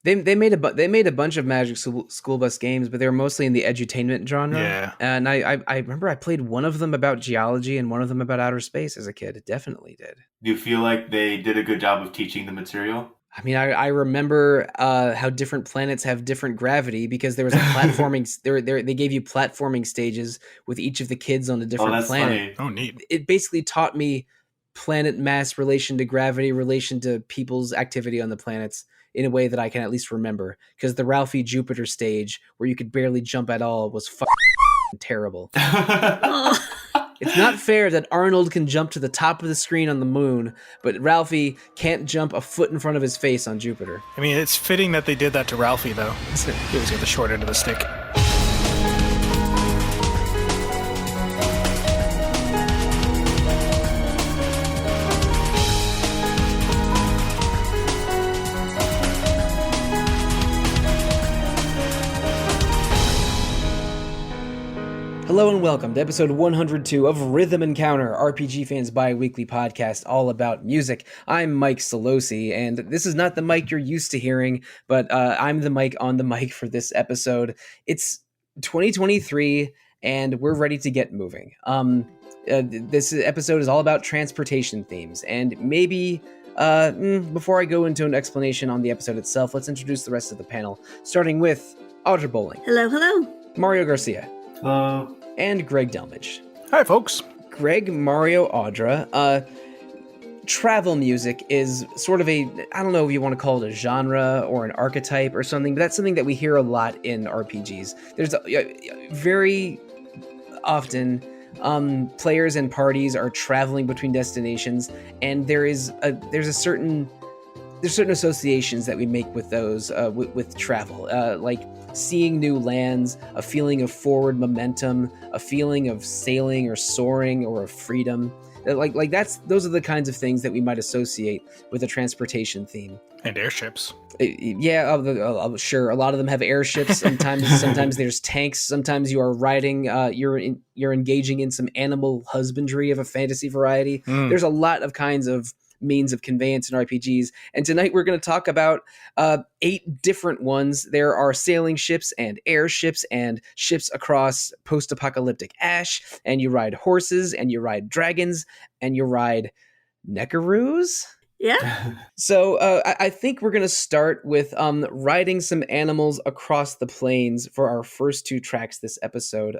They made a bunch of Magic School Bus games, but they were mostly in the edutainment genre. Yeah. And I remember I played one of them about geology and one of them about outer space as a kid. It definitely did. Do you feel like they did a good job of teaching the material? I mean, I remember how different planets have different gravity because there was a platforming. They gave you platforming stages with each of the kids on a different planet. Funny. Oh, neat. It basically taught me planet mass, relation to gravity, relation to people's activity on the planets in a way that I can at least remember. Because the Ralphie Jupiter stage, where you could barely jump at all, was terrible. It's not fair that Arnold can jump to the top of the screen on the moon, but Ralphie can't jump a foot in front of his face on Jupiter. I mean, it's fitting that they did that to Ralphie, though. He always got the short end of the stick. Hello and welcome to episode 102 of Rhythm Encounter, RPG Fans bi-weekly podcast all about music. I'm Mike Solosi, and this is not the Mike you're used to hearing, but I'm the Mike on the mic for this episode. It's 2023, and we're ready to get moving. This episode is all about transportation themes, and maybe before I go into an explanation on the episode itself, let's introduce the rest of the panel, starting with Audra Bowling. Hello, hello. Mario Garcia. Hello. And Greg Delmage. Hi, folks. Greg, Mario, Audra. Travel music is sort of I don't know if you want to call it a genre or an archetype or something, but that's something that we hear a lot in RPGs. There's very often players and parties are traveling between destinations, and there's certain associations that we make with those with travel, like seeing new lands, a feeling of forward momentum, a feeling of sailing or soaring or of freedom. Like those are the kinds of things that we might associate with a transportation theme. And airships. Yeah, sure. A lot of them have airships. Sometimes there's tanks. Sometimes you are riding. You're engaging in some animal husbandry of a fantasy variety. There's a lot of kinds of means of conveyance in RPGs, and tonight we're going to talk about 8 different ones. There are sailing ships and airships and ships across post-apocalyptic ash, and you ride horses and you ride dragons and you ride Nekaroos. Yeah. So I think we're going to start with riding some animals across the plains for our first 2 tracks this episode.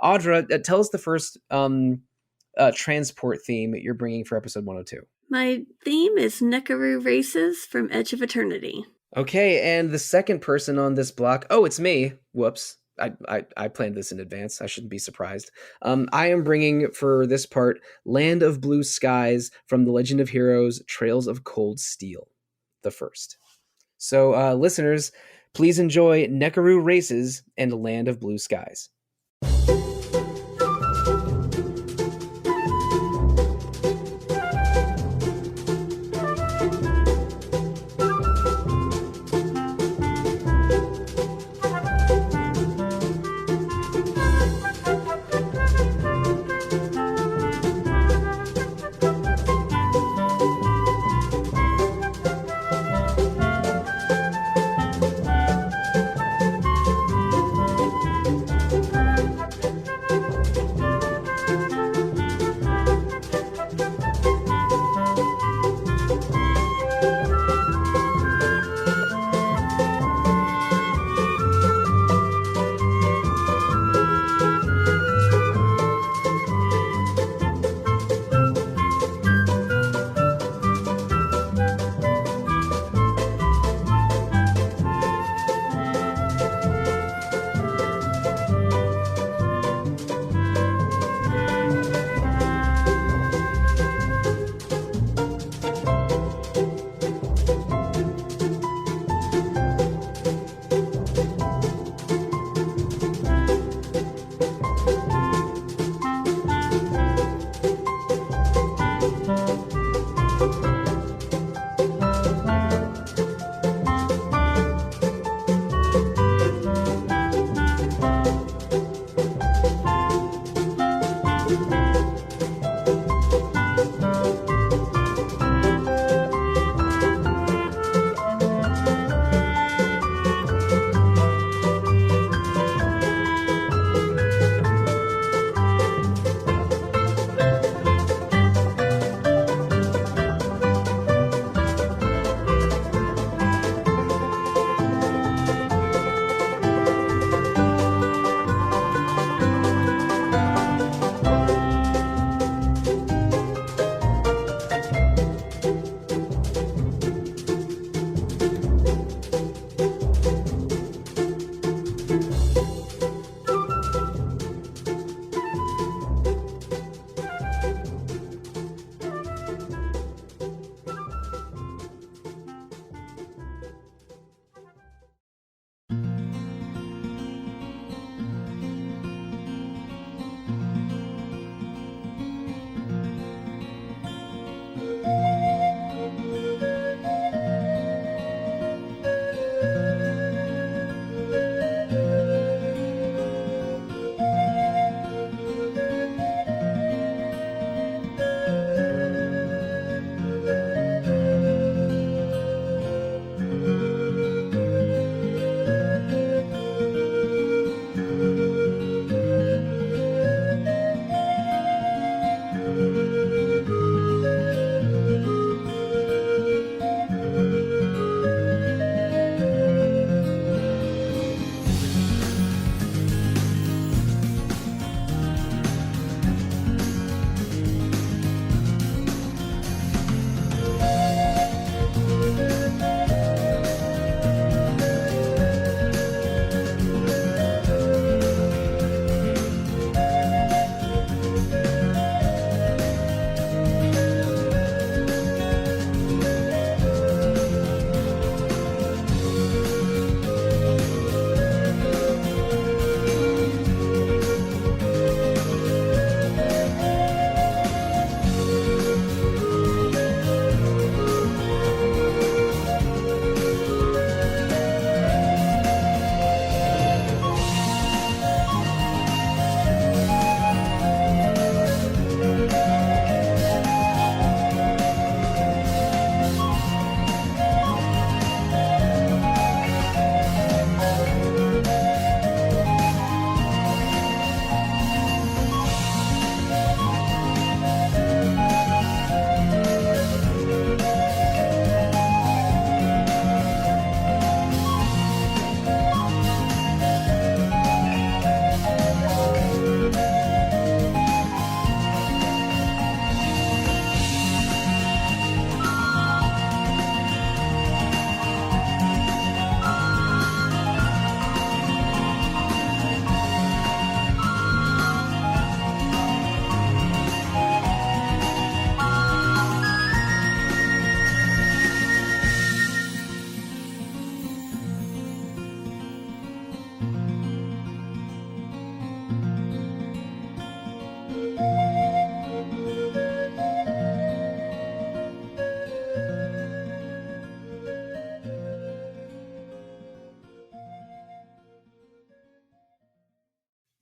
Audra, tell us the first transport theme you're bringing for episode 102. My theme is Nekaroo Races from Edge of Eternity. Okay, and the second person on this block... Oh, it's me. Whoops. I planned this in advance. I shouldn't be surprised. I am bringing, for this part, Land of Blue Skies from The Legend of Heroes, Trails of Cold Steel, the first. So, listeners, please enjoy Nekaroo Races and Land of Blue Skies.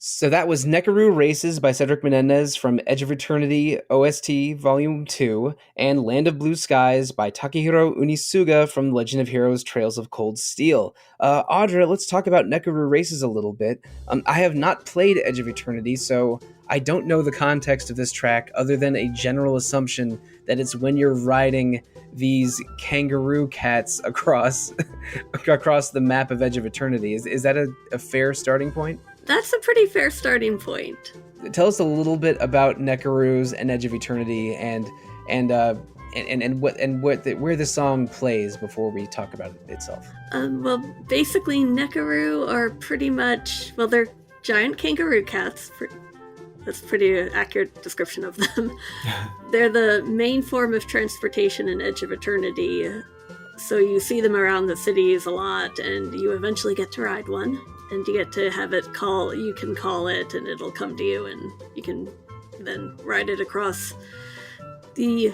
So that was Nekaroo Races by Cedric Menendez from Edge of Eternity OST Volume 2 and Land of Blue Skies by Takahiro Unisuga from Legend of Heroes Trails of Cold Steel. Audra, let's talk about Nekaroo Races a little bit. I have not played Edge of Eternity, so I don't know the context of this track other than a general assumption that it's when you're riding these kangaroo cats across the map of Edge of Eternity. Is that a fair starting point? That's a pretty fair starting point. Tell us a little bit about Nekaroos and Edge of Eternity and where the song plays before we talk about it itself. Well, basically, Nekaroo are pretty much, well, they're giant kangaroo cats. That's a pretty accurate description of them. They're the main form of transportation in Edge of Eternity. So you see them around the cities a lot, and you eventually get to ride one. And you get to have it you can call it, and it'll come to you, and you can then ride it across the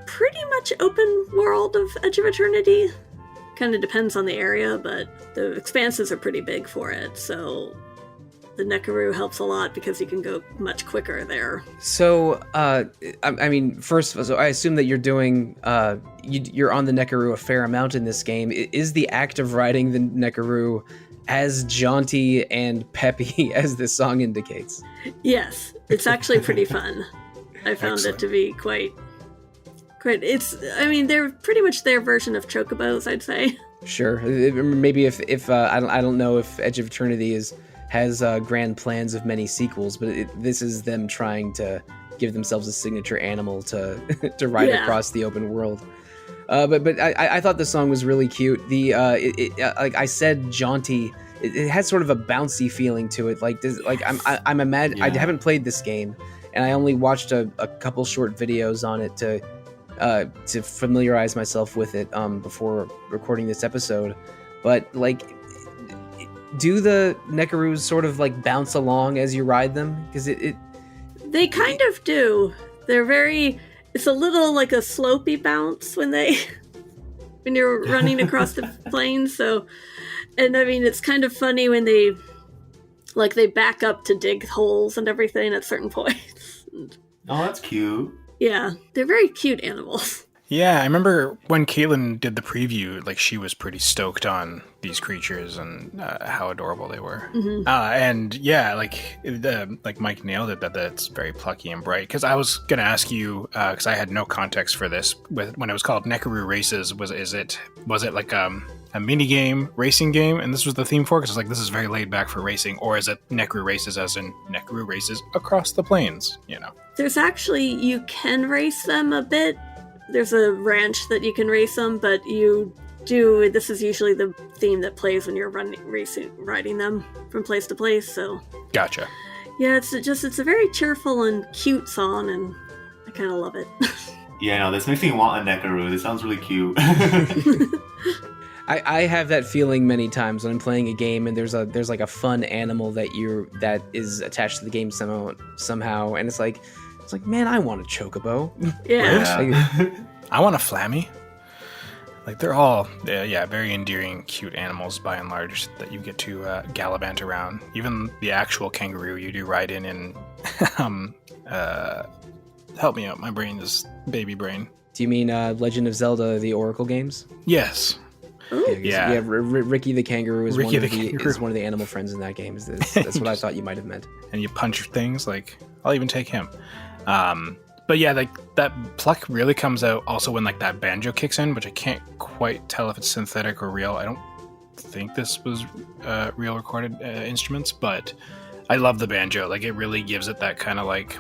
pretty much open world of Edge of Eternity. Kind of depends on the area, but the expanses are pretty big for it, so the Nekaroo helps a lot because you can go much quicker there. So, I mean, first, so I assume that you're doing, you're on the Nekaroo a fair amount in this game. Is the act of riding the Nekaroo as jaunty and peppy as this song indicates? Yes, it's actually pretty fun. I found it to be quite. They're pretty much their version of chocobos, I'd say. Sure. Maybe if I don't know if Edge of Eternity has grand plans of many sequels, but this is them trying to give themselves a signature animal to ride across the open world. But I thought the song was really cute. Like I said, jaunty. It has sort of a bouncy feeling to it. I haven't played this game, and I only watched a couple short videos on it to familiarize myself with it before recording this episode. But like, do the Nekaroos sort of like bounce along as you ride them? Because they kind of do. They're very. It's a little like a slopey bounce when you're running across the plains. So, and I mean, it's kind of funny when they back up to dig holes and everything at certain points. Oh, that's cute. Yeah, they're very cute animals. Yeah, I remember when Caitlin did the preview, like she was pretty stoked on these creatures and how adorable they were. Mm-hmm. And yeah, like Mike nailed it, that's very plucky and bright. Because I was gonna ask you, because I had no context for this, when it was called Nekaroo Races, was it like a mini game, racing game, and this was the theme for it? Because it's like, this is very laid back for racing, or is it Nekaroo Races as in Nekaroo Races across the plains? You know, there's actually, you can race them a bit. There's a ranch that you can race them, but this is usually the theme that plays when you're riding them from place to place, so. Gotcha. Yeah, it's a very cheerful and cute song, and I kind of love it. Yeah, no, this makes me want a Nekaroo. This sounds really cute. I have that feeling many times when I'm playing a game and there's like a fun animal that is attached to the game somehow, and it's like, man, I want a chocobo. Yeah. I want a flammy. Like, they're all, very endearing, cute animals by and large that you get to gallivant around. Even the actual kangaroo you do ride in help me out, my brain is baby brain. Do you mean Legend of Zelda, the Oracle games? Yes. Yeah. Ricky the kangaroo is one of the animal friends in that game. That's what I thought you might have meant. And you punch things, like, I'll even take him. But yeah, like, that pluck really comes out also when, like, that banjo kicks in, which I can't quite tell if it's synthetic or real. I don't think this was real recorded instruments, but I love the banjo. Like, it really gives it that kind of, like,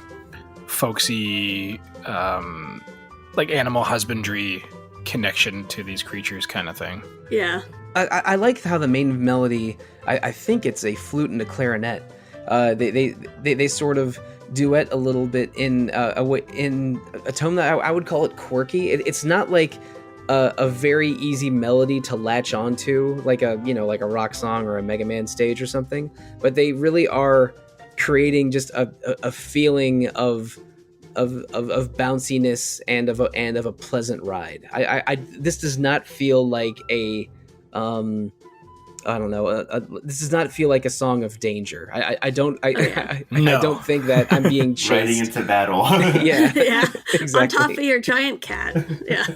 folksy, like, animal husbandry connection to these creatures kind of thing. Yeah. I like how the main melody, I think it's a flute and a clarinet. They sort of duet a little bit in a tone that I would call it quirky. It's not like a very easy melody to latch onto, like a rock song or a Mega Man stage or something, but they really are creating just a feeling of bounciness and of a pleasant ride. This does not feel like a I don't know. This does not feel like a song of danger. I don't. I No. don't think that I'm being Riding chased. into battle. Yeah, Yeah, exactly. on top of your giant cat. Yeah.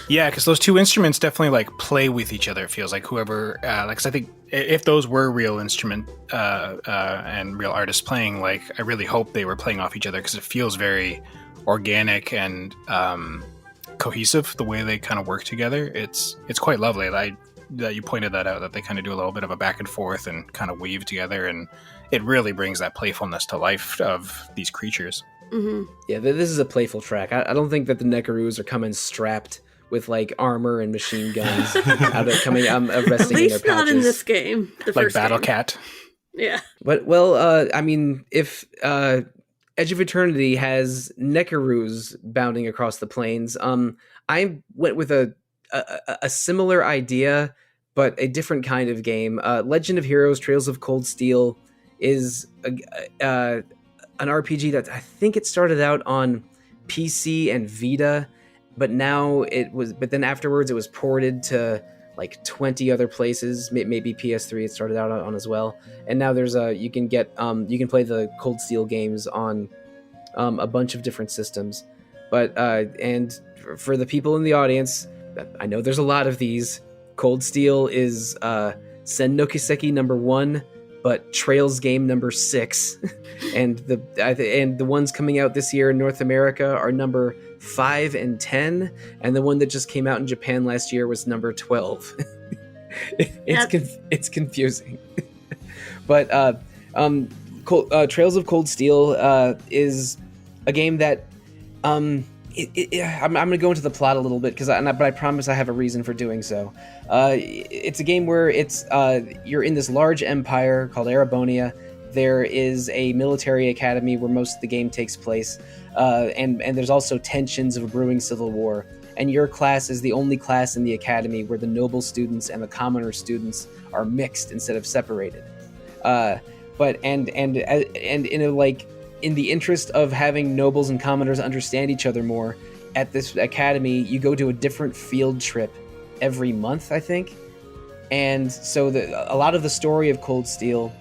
Yeah, because those two instruments definitely like play with each other. It feels like whoever, like, 'cause I think if those were real instrument and real artists playing, like, I really hope they were playing off each other because it feels very organic and cohesive the way they kind of work together. It's quite lovely. That you pointed that out, that they kind of do a little bit of a back and forth and kind of weave together, and it really brings that playfulness to life of these creatures. Mm-hmm. Yeah, this is a playful track. I don't think that the Nekaroos are coming strapped with like armor and machine guns resting At in their least not in pouches. this game. The Like first Battle game. Cat. Yeah. But well, I mean, if Edge of Eternity has Nekaroos bounding across the plains, I went with a similar idea, but a different kind of game. Legend of Heroes: Trails of Cold Steel is an RPG that I think it started out on PC and Vita, but then afterwards it was ported to like 20 other places, maybe PS3 it started out on as well. And now there's you can play the Cold Steel games on a bunch of different systems. But and for the people in the audience, I know there's a lot of these. Cold Steel is Sen no Kiseki number 1, but Trails game number 6, and the ones coming out this year in North America are number 5 and 10, and the one that just came out in Japan last year was number 12. It's confusing. But Trails of Cold Steel is a game that I'm going to go into the plot a little bit but I promise I have a reason for doing so. It's a game where you're in this large empire called Erebonia. There is a military academy where most of the game takes place, and there's also tensions of a brewing civil war. And your class is the only class in the academy where the noble students and the commoner students are mixed instead of separated. In the interest of having nobles and commoners understand each other more, at this academy, you go to a different field trip every month, I think. And so a lot of the story of Cold Steel,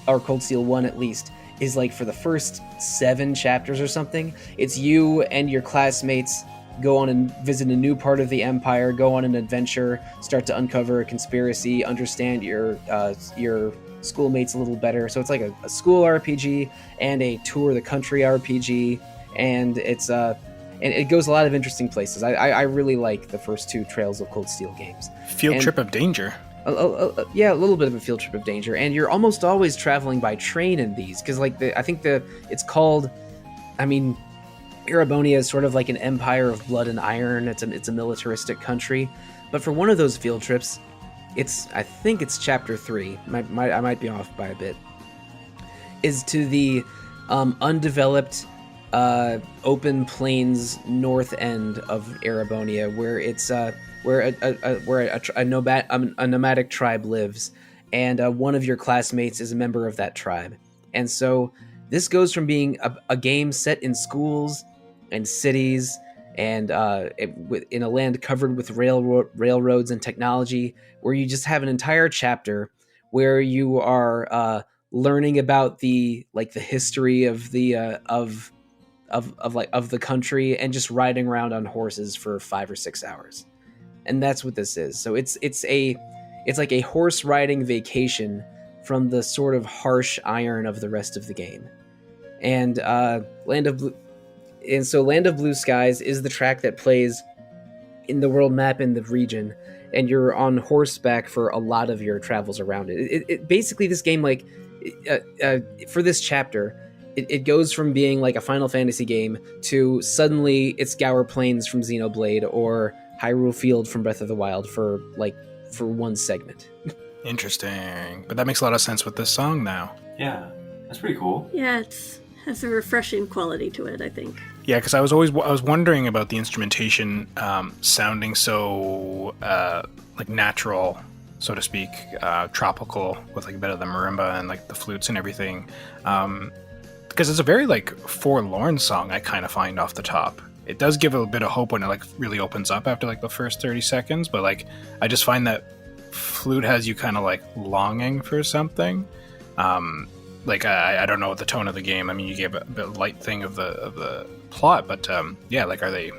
or Cold Steel 1 at least, is like for the first 7 chapters or something. It's you and your classmates go on and visit a new part of the empire, go on an adventure, start to uncover a conspiracy, understand your schoolmates a little better. So it's like a school RPG and a tour the country RPG, and it goes a lot of interesting places. I really like the first 2 Trails of Cold Steel games. Field trip of danger. Yeah, a little bit of a field trip of danger, and you're almost always traveling by train in these because it's called. I mean, Erebonia is sort of like an empire of blood and iron. It's a militaristic country, but for one of those field trips, I think it's chapter 3. I might be off by a bit. Is to the undeveloped open plains north end of Erebonia, where it's where a nomadic tribe lives, and one of your classmates is a member of that tribe. And so this goes from being a game set in schools and cities and in a land covered with railroads and technology, where you just have an entire chapter where you are learning about the history of the of the country and just riding around on horses for 5 or 6 hours. And that's what this is. So it's like a horse riding vacation from the sort of harsh iron of the rest of the game. And Land of Blue Skies is the track that plays in the world map in the region, and you're on horseback for a lot of your travels around it. It basically, this game, for this chapter, it goes from being like a Final Fantasy game to suddenly it's Gower Plains from Xenoblade or Hyrule Field from Breath of the Wild for one segment. Interesting. But that makes a lot of sense with this song now. Yeah, that's pretty cool. Yeah, it has a refreshing quality to it, I think. Yeah, because I was wondering about the instrumentation sounding so like natural, so to speak, tropical, with like a bit of the marimba and like the flutes and everything. Because it's a very like forlorn song, I kind of find off the top. It does give a bit of hope when it like really opens up after like the first 30 seconds, but like I just find that flute has you kind of like longing for something. Like I don't know what the tone of the game. I mean, you gave a bit light thing of the plot, but yeah, like are they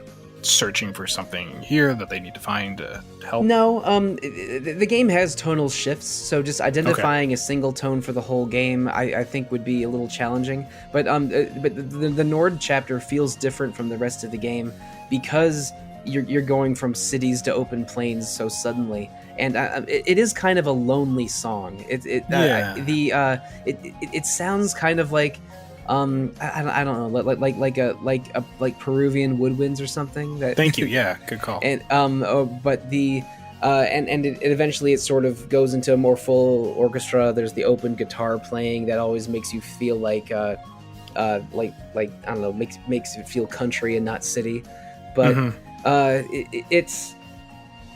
searching for something here that they need to find to help? No, the game has tonal shifts, so just identifying a single tone for the whole game, I think would be a little challenging. But the Nord chapter feels different from the rest of the game because you're going from cities to open plains so suddenly, and it is kind of a lonely song. It sounds kind of like I don't know, like Peruvian woodwinds or something. Thank you. Yeah, good call. And but the and it eventually it sort of goes into a more full orchestra. There's the open guitar playing that always makes you feel like I don't know, makes it feel country and not city. But it's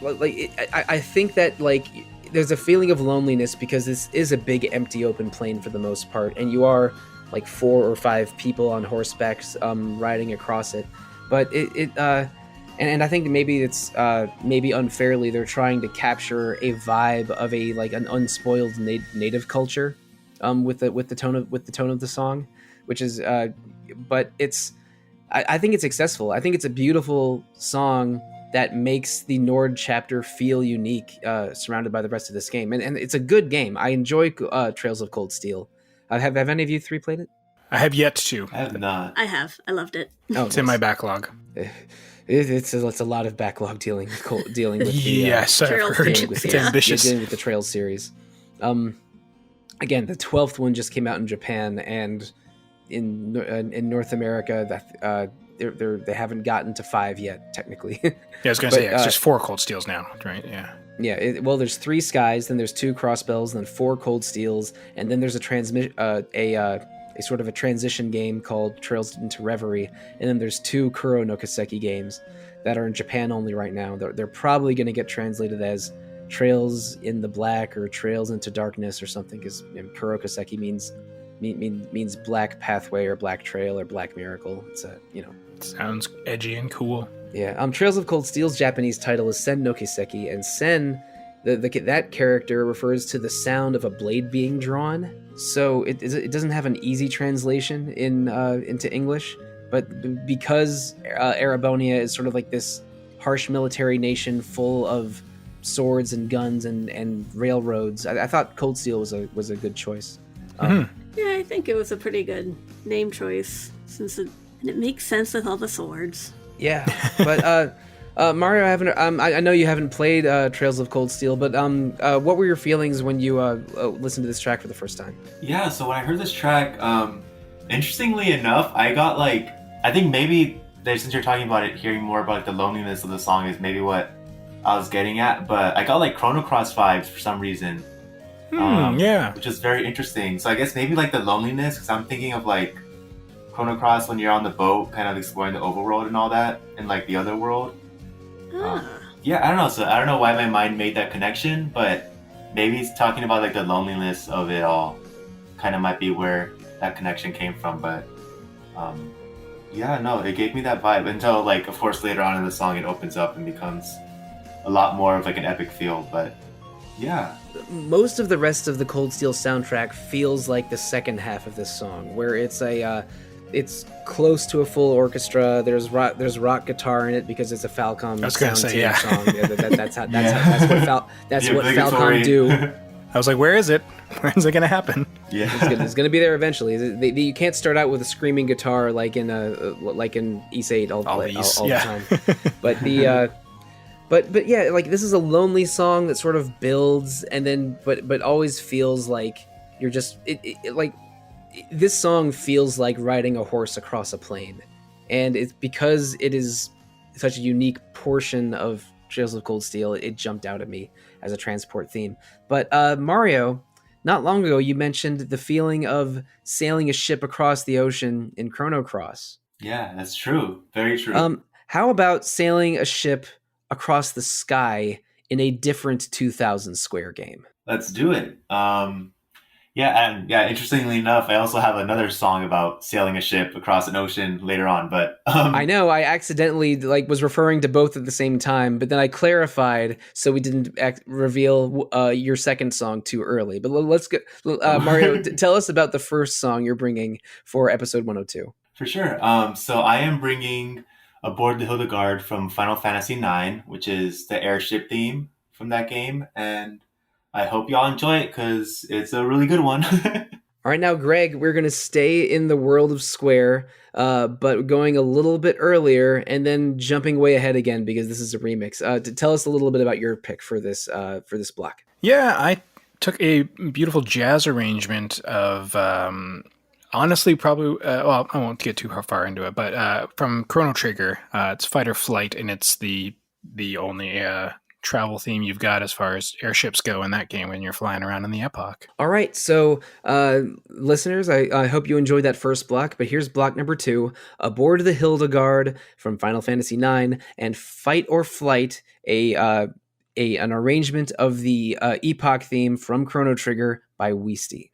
like I think that like there's a feeling of loneliness because this is a big empty open plain for the most part, and you are like 4 or 5 people on horseback riding across it. But and I think maybe it's maybe unfairly they're trying to capture a vibe of a like an unspoiled native culture with the tone of the song, which is but it's I think it's successful. I think it's a beautiful song that makes the Nord chapter feel unique, surrounded by the rest of this game, and it's a good game. I enjoy Trails of Cold Steel. Have any of you 3 played it? I have yet to. I have not. I have. I loved it. Oh, It's in my backlog. It's a lot of backlog dealing with the Yes, I've Trails heard. games, It's yeah. ambitious. dealing with the Trails series. Again, the 12th one just came out in Japan, and in North America, that they haven't gotten to 5 yet, technically. Yeah, I was gonna say it's just 4 Cold Steels now, right? Yeah. Yeah, well, there's 3 skies, then there's 2 crossbells, then 4 cold steels, and then there's a sort of a transition game called Trails into Reverie, and then there's 2 Kuro no Kaseki games that are in Japan only right now. They're probably going to get translated as Trails in the Black or Trails into Darkness or something, because Kuro Kaseki means black pathway or black trail or black miracle. It's Sounds edgy and cool. Yeah, Trails of Cold Steel's Japanese title is Sen no Kiseki, and Sen, that character refers to the sound of a blade being drawn. So it doesn't have an easy translation into English, but because Erabonia is sort of like this harsh military nation full of swords and guns and railroads, I thought Cold Steel was a good choice. Yeah, I think it was a pretty good name choice since it makes sense with all the swords. Yeah, but Mario, I know you haven't played Trails of Cold Steel, but what were your feelings when you listened to this track for the first time? Yeah, so when I heard this track, interestingly enough, I got like, I think maybe since you're talking about it, hearing more about like, the loneliness of the song is maybe what I was getting at, but I got like Chrono Cross vibes for some reason. Yeah. Which is very interesting. So I guess maybe like the loneliness, because I'm thinking of like Chrono Cross when you're on the boat, kind of exploring the overworld and all that, and like the other world. Yeah, I don't know. So I don't know why my mind made that connection, but maybe it's talking about like the loneliness of it all. Kind of might be where that connection came from, but yeah, no, it gave me that vibe until like, of course, later on in the song it opens up and becomes a lot more of like an epic feel. But yeah, most of the rest of the Cold Steel soundtrack feels like the second half of this song, where it's close to a full orchestra. There's rock guitar in it because it's a Falcon sound team yeah. song. Yeah, that's what Falcon do. I was like, where is it? When's it gonna happen? yeah, It's gonna be there eventually. You can't start out with a screaming guitar like in Ys 8 all the time. But yeah, like this is a lonely song that sort of builds and then but always feels like you're just this song feels like riding a horse across a plain, and it's because it is such a unique portion of Trails of Cold Steel. It jumped out at me as a transport theme. But Mario, not long ago you mentioned the feeling of sailing a ship across the ocean in Chrono Cross. yeah, that's true. Very true. How about sailing a ship across the sky in a different 2000 Square game? Let's do it. Yeah, and yeah, interestingly enough, I also have another song about sailing a ship across an ocean later on, but I know I accidentally was referring to both at the same time, but then I clarified so we didn't reveal your second song too early. But let's go, Mario. Tell us about the first song you're bringing for episode 102. For sure. So I am bringing Aboard the Hilda from Final Fantasy IX, which is the airship theme from that game, and I hope y'all enjoy it because it's a really good one. All right, now, Greg, we're going to stay in the world of Square, but going a little bit earlier and then jumping way ahead again because this is a remix. To tell us a little bit about your pick for this block. Yeah, I took a beautiful jazz arrangement of, honestly, probably, well, I won't get too far into it, but from Chrono Trigger. It's Fight or Flight, and it's the only travel theme you've got as far as airships go in that game when you're flying around in the Epoch. All right, so listeners, I hope you enjoyed that first block, but here's block number 2, Aboard the Hilda from Final Fantasy IX, and Fight or Flight, an arrangement of the Epoch theme from Chrono Trigger by Wiesty.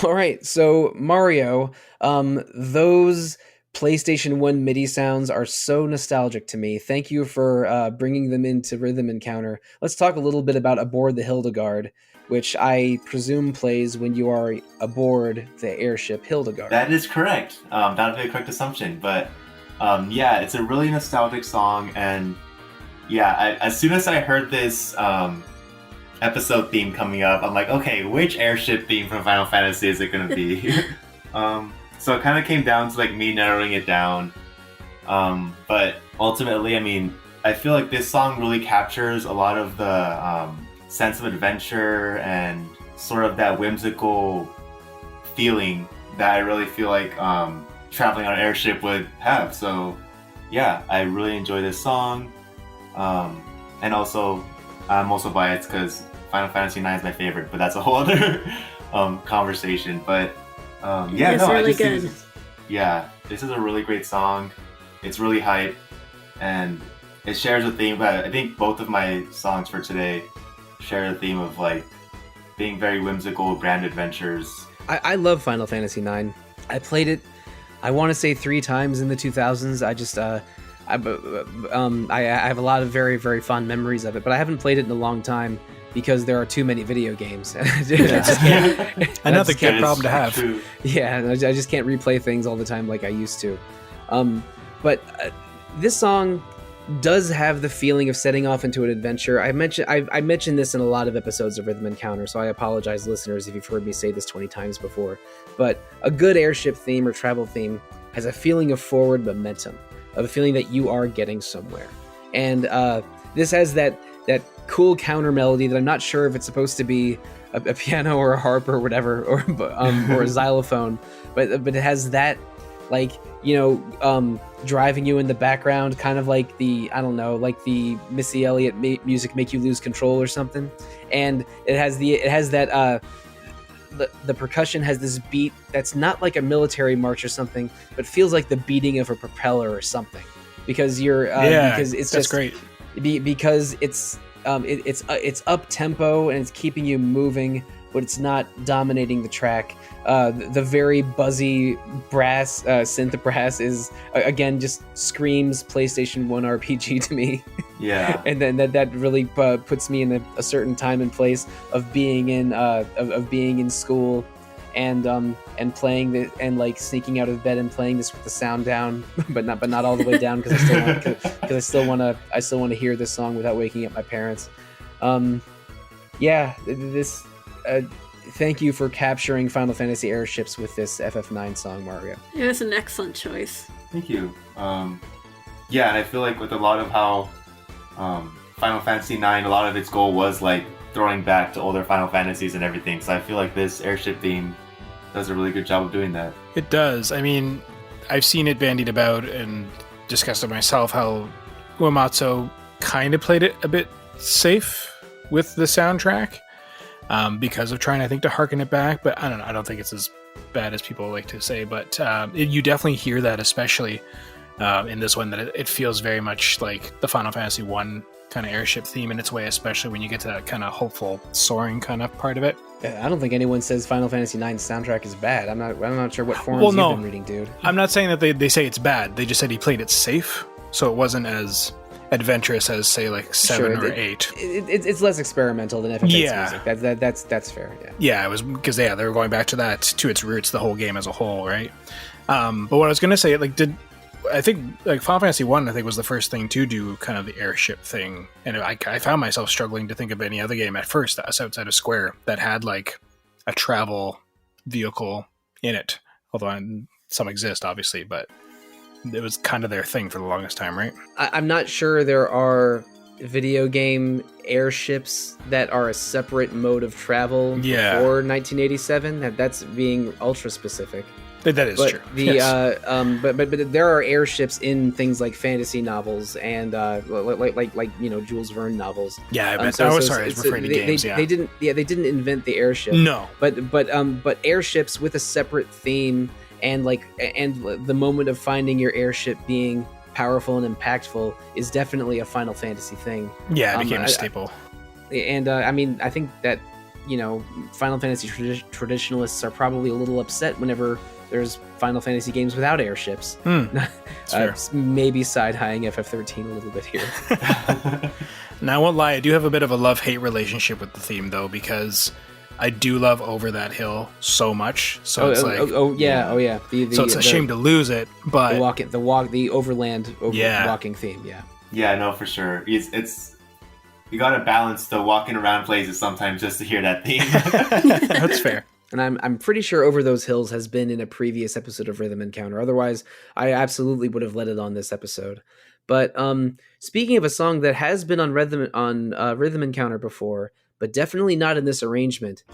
All right, so Mario, those PlayStation 1 MIDI sounds are so nostalgic to me. Thank you for bringing them into Rhythm Encounter. Let's talk a little bit about Aboard the Hildegard, which I presume plays when you are aboard the airship Hildegard. That is correct. That would be a correct assumption. But yeah, it's a really nostalgic song. And yeah, as soon as I heard this episode theme coming up, I'm like, okay, which airship theme from Final Fantasy is it going to be? So it kind of came down to like me narrowing it down. But ultimately, I mean, I feel like this song really captures a lot of the sense of adventure and sort of that whimsical feeling that I really feel like traveling on an airship would have. So yeah, I really enjoy this song. And also, I'm also biased because Final Fantasy IX is my favorite, but that's a whole other conversation. But yeah, it's no, really I just good. think this is a really great song. It's really hype, and it shares a theme. But I think both of my songs for today share the theme of like being very whimsical, grand adventures. I love Final Fantasy IX. I played it, I want to say 3 times in the 2000s. I just I have a lot of very, very fond memories of it, but I haven't played it in a long time because there are too many video games. Another good problem to have. True. Yeah, I just can't replay things all the time like I used to. But this song does have the feeling of setting off into an adventure. I mentioned this in a lot of episodes of Rhythm Encounter, so I apologize, listeners, if you've heard me say this 20 times before. But a good airship theme or travel theme has a feeling of forward momentum, of a feeling that you are getting somewhere. And this has that cool counter melody that I'm not sure if it's supposed to be a piano or a harp or whatever, or a xylophone, but it has that, like, driving you in the background, kind of like the Missy Elliott music, Make You Lose Control or something. And it has that the percussion has this beat that's not like a military march or something, but feels like the beating of a propeller or something, because because it's that's just great. Because it's up tempo and it's keeping you moving, but it's not dominating the track. The very buzzy brass, synth brass is again just screams PlayStation 1 RPG to me. Yeah. And then that really puts me in a certain time and place of being in school, and playing the and like sneaking out of bed and playing this with the sound down, but not all the way down because I still want to hear this song without waking up my parents. Thank you for capturing Final Fantasy airships with this FF9 song, Mario. It was an excellent choice. Thank you. And I feel like with a lot of how Final Fantasy IX, a lot of its goal was like throwing back to older Final Fantasies and everything. So I feel like this airship theme does a really good job of doing that. It does. I mean, I've seen it bandied about and discussed it myself how Uematsu kind of played it a bit safe with the soundtrack because of trying, I think, to harken it back. But I don't know. I don't think it's as bad as people like to say. But you definitely hear that, especially in this one, that it feels very much like the Final Fantasy 1 kind of airship theme in its way, especially when you get to that kind of hopeful soaring kind of part of it. I don't think anyone says Final Fantasy IX soundtrack is bad. I'm not sure what forums you've been reading, dude. I'm not saying that they say it's bad. They just said he played it safe, so it wasn't as adventurous as, say, like 7 or 8. It's less experimental than FF8's music. That's fair. Yeah, it was because they were going back to that, to its roots, the whole game as a whole, right? But what I was gonna say, I think like Final Fantasy 1, I think, was the first thing to do kind of the airship thing, and I found myself struggling to think of any other game at first outside of Square that had like a travel vehicle in it. Although some exist, obviously, but it was kind of their thing for the longest time, right? I'm not sure there are video game airships that are a separate mode of travel before 1987. That's being ultra specific. That is true. But there are airships in things like fantasy novels and like Jules Verne novels. Yeah, I was referring to games. They didn't invent the airship. No, but airships with a separate theme and the moment of finding your airship being powerful and impactful is definitely a Final Fantasy thing. Yeah, it became a staple. I think that Final Fantasy traditionalists are probably a little upset whenever there's Final Fantasy games without airships. Maybe side-eyeing FF13 a little bit here. Now, I won't lie, I do have a bit of a love-hate relationship with the theme, though, because I do love Over That Hill so much. So it's it's a shame to lose it, but the overland walking theme. Yeah, no, for sure. It's you gotta balance the walking around places sometimes just to hear that theme. That's fair. And I'm pretty sure Over Those Hills has been in a previous episode of Rhythm Encounter. Otherwise, I absolutely would have let it on this episode. But speaking of a song that has been on Rhythm Encounter before, but definitely not in this arrangement,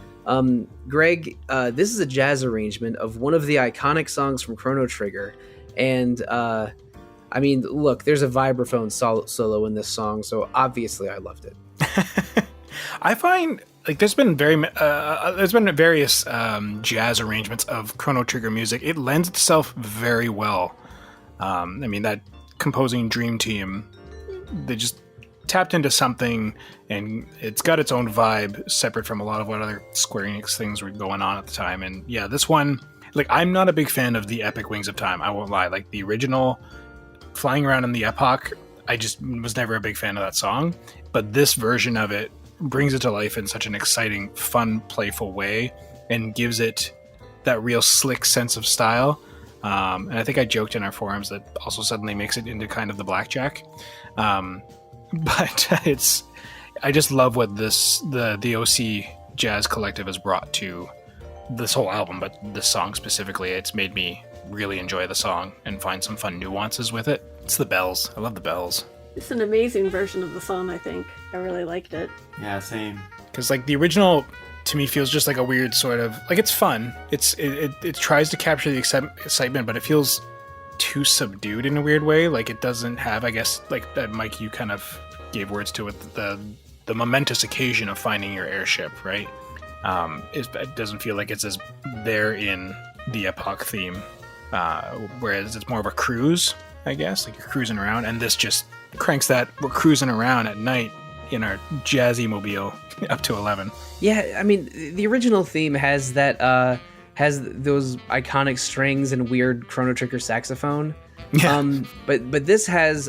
Greg, this is a jazz arrangement of one of the iconic songs from Chrono Trigger. And look, there's a vibraphone solo in this song, so obviously I loved it. I find there's been various jazz arrangements of Chrono Trigger music. It lends itself very well. That composing dream team, they just tapped into something, and it's got its own vibe separate from a lot of what other Square Enix things were going on at the time. And yeah, this one, I'm not a big fan of the Epic Wings of Time. I won't lie. Like the original Flying Around in the Epoch, I just was never a big fan of that song. But this version of it brings it to life in such an exciting, fun, playful way, and gives it that real slick sense of style. And I think I joked in our forums that also suddenly makes it into kind of the blackjack. But I just love what the OC Jazz Collective has brought to this whole album, but this song specifically. It's made me really enjoy the song and find some fun nuances with it. It's the bells. I love the bells. It's an amazing version of the song, I think. I really liked it. Yeah, same. Because the original to me feels just like a weird sort of it's fun. It tries to capture the excitement, but it feels too subdued in a weird way. It doesn't have, I guess, that, Mike, you kind of gave words to it, the momentous occasion of finding your airship, right? It doesn't feel like it's as there in the Epoch theme, whereas it's more of a cruise, I guess, you're cruising around, and this just cranks that we're cruising around at night in our jazzy mobile up to 11. Yeah, the original theme has that has those iconic strings and weird Chrono Trigger saxophone. Yeah. But this has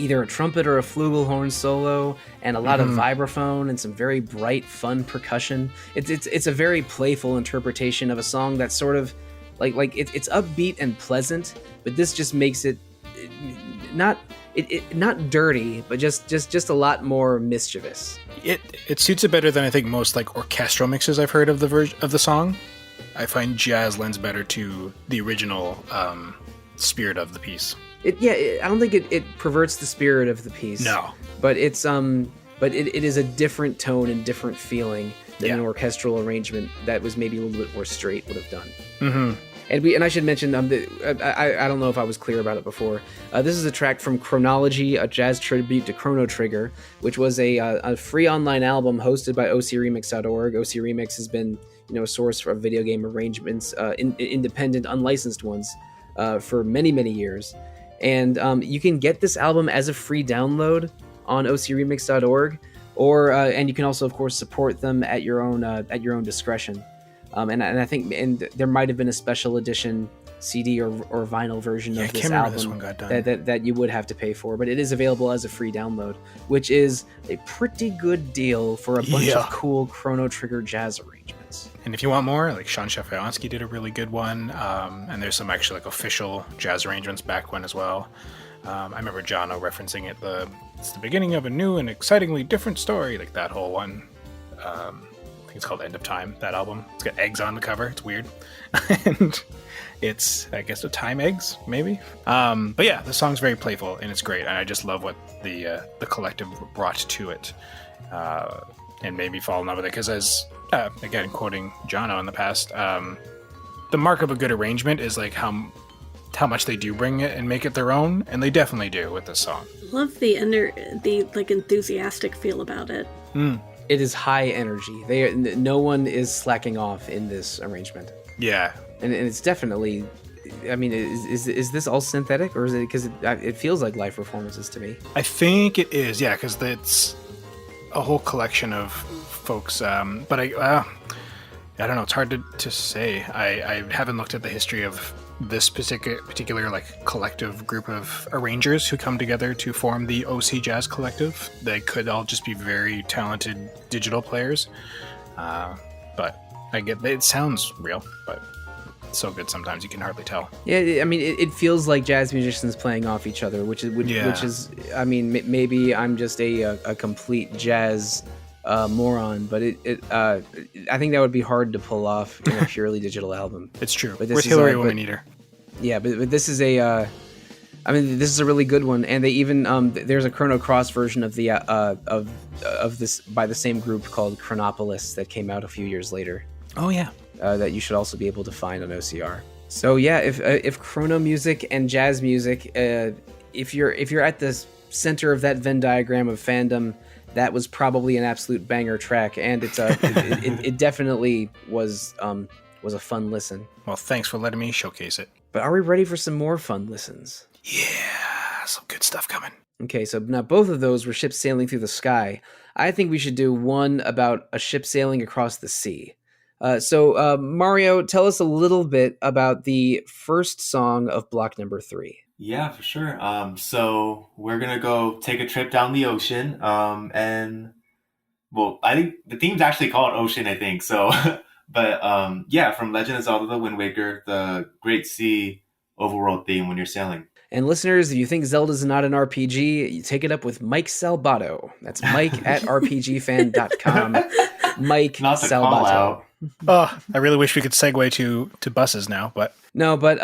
either a trumpet or a flugelhorn solo, and a lot of vibraphone and some very bright, fun percussion. It's a very playful interpretation of a song that's sort of it's upbeat and pleasant, but this just makes it not dirty, but just a lot more mischievous. It suits it better than I think most like orchestral mixes I've heard of the song. I find jazz lends better to the original spirit of the piece. I don't think it perverts the spirit of the piece. No, but it is a different tone and different feeling than an orchestral arrangement that was maybe a little bit more straight would have done. Mm-hmm. And I should mention, I don't know if I was clear about it before. This is a track from Chronology, a jazz tribute to Chrono Trigger, which was a free online album hosted by ocremix.org. OC Remix has been a source for video game arrangements, independent, unlicensed ones, for many, many years. And you can get this album as a free download on ocremix.org, and you can also, of course, support them at your own discretion. And I think there might have been a special edition CD or vinyl version of this album this one got done. that you would have to pay for, but it is available as a free download, which is a pretty good deal for a bunch of cool Chrono Trigger jazz arrangements. And if you want more, like Sean Shafiansky did a really good one, and there's some actually like official jazz arrangements back when as well. I remember Jono referencing it. It's the beginning of a new and excitingly different story, like that whole one. I think it's called End of Time, that album. It's got eggs on the cover. It's weird. And it's, I guess, time eggs, maybe. But yeah, the song's very playful and it's great. And I just love what the collective brought to it and made me fall in love with it. Because as, again, quoting Jono in the past, the mark of a good arrangement is like how much they do bring it and make it their own. And they definitely do with this song. Love the enthusiastic feel about it. It is high energy. No one is slacking off in this arrangement. Yeah, and it's definitely. I mean, is this all synthetic, or is it because it feels like live performances to me? I think it is. Yeah, because it's a whole collection of folks. But I don't know. It's hard to say. I haven't looked at the history of this particular like collective group of arrangers who come together to form the OC Jazz Collective. They could all just be very talented digital players, but I get it sounds real, but it's so good sometimes you can hardly tell. Yeah, I mean it feels like jazz musicians playing off each other, which is I mean maybe I'm just a complete jazz moron, but I think that would be hard to pull off in a purely digital album. It's true. But with Hillary Woman Eater. Yeah, but this is this is a really good one, and they even there's a Chrono Cross version of the of this by the same group called Chronopolis that came out a few years later. Oh yeah, that you should also be able to find on OCR. So yeah, if Chrono music and jazz music, if you're at the center of that Venn diagram of fandom, that was probably an absolute banger track, and it definitely was a fun listen. Well, thanks for letting me showcase it. But are we ready for some more fun listens? Yeah, some good stuff coming. Okay, so now both of those were ships sailing through the sky. I think we should do one about a ship sailing across the sea. So Mario, tell us a little bit about the first song of block number 3. Yeah, for sure. So we're gonna go take a trip down the ocean. And well, I think the theme's actually called Ocean, I think. So, but yeah, from Legend of Zelda: The Wind Waker, the Great Sea overworld theme when you're sailing. And listeners, if you think Zelda's not an RPG, you take it up with Mike Salbato. That's Mike at rpgfan.com. Mike Not to Salbato. call out. Oh, I really wish we could segue to buses now, but no, but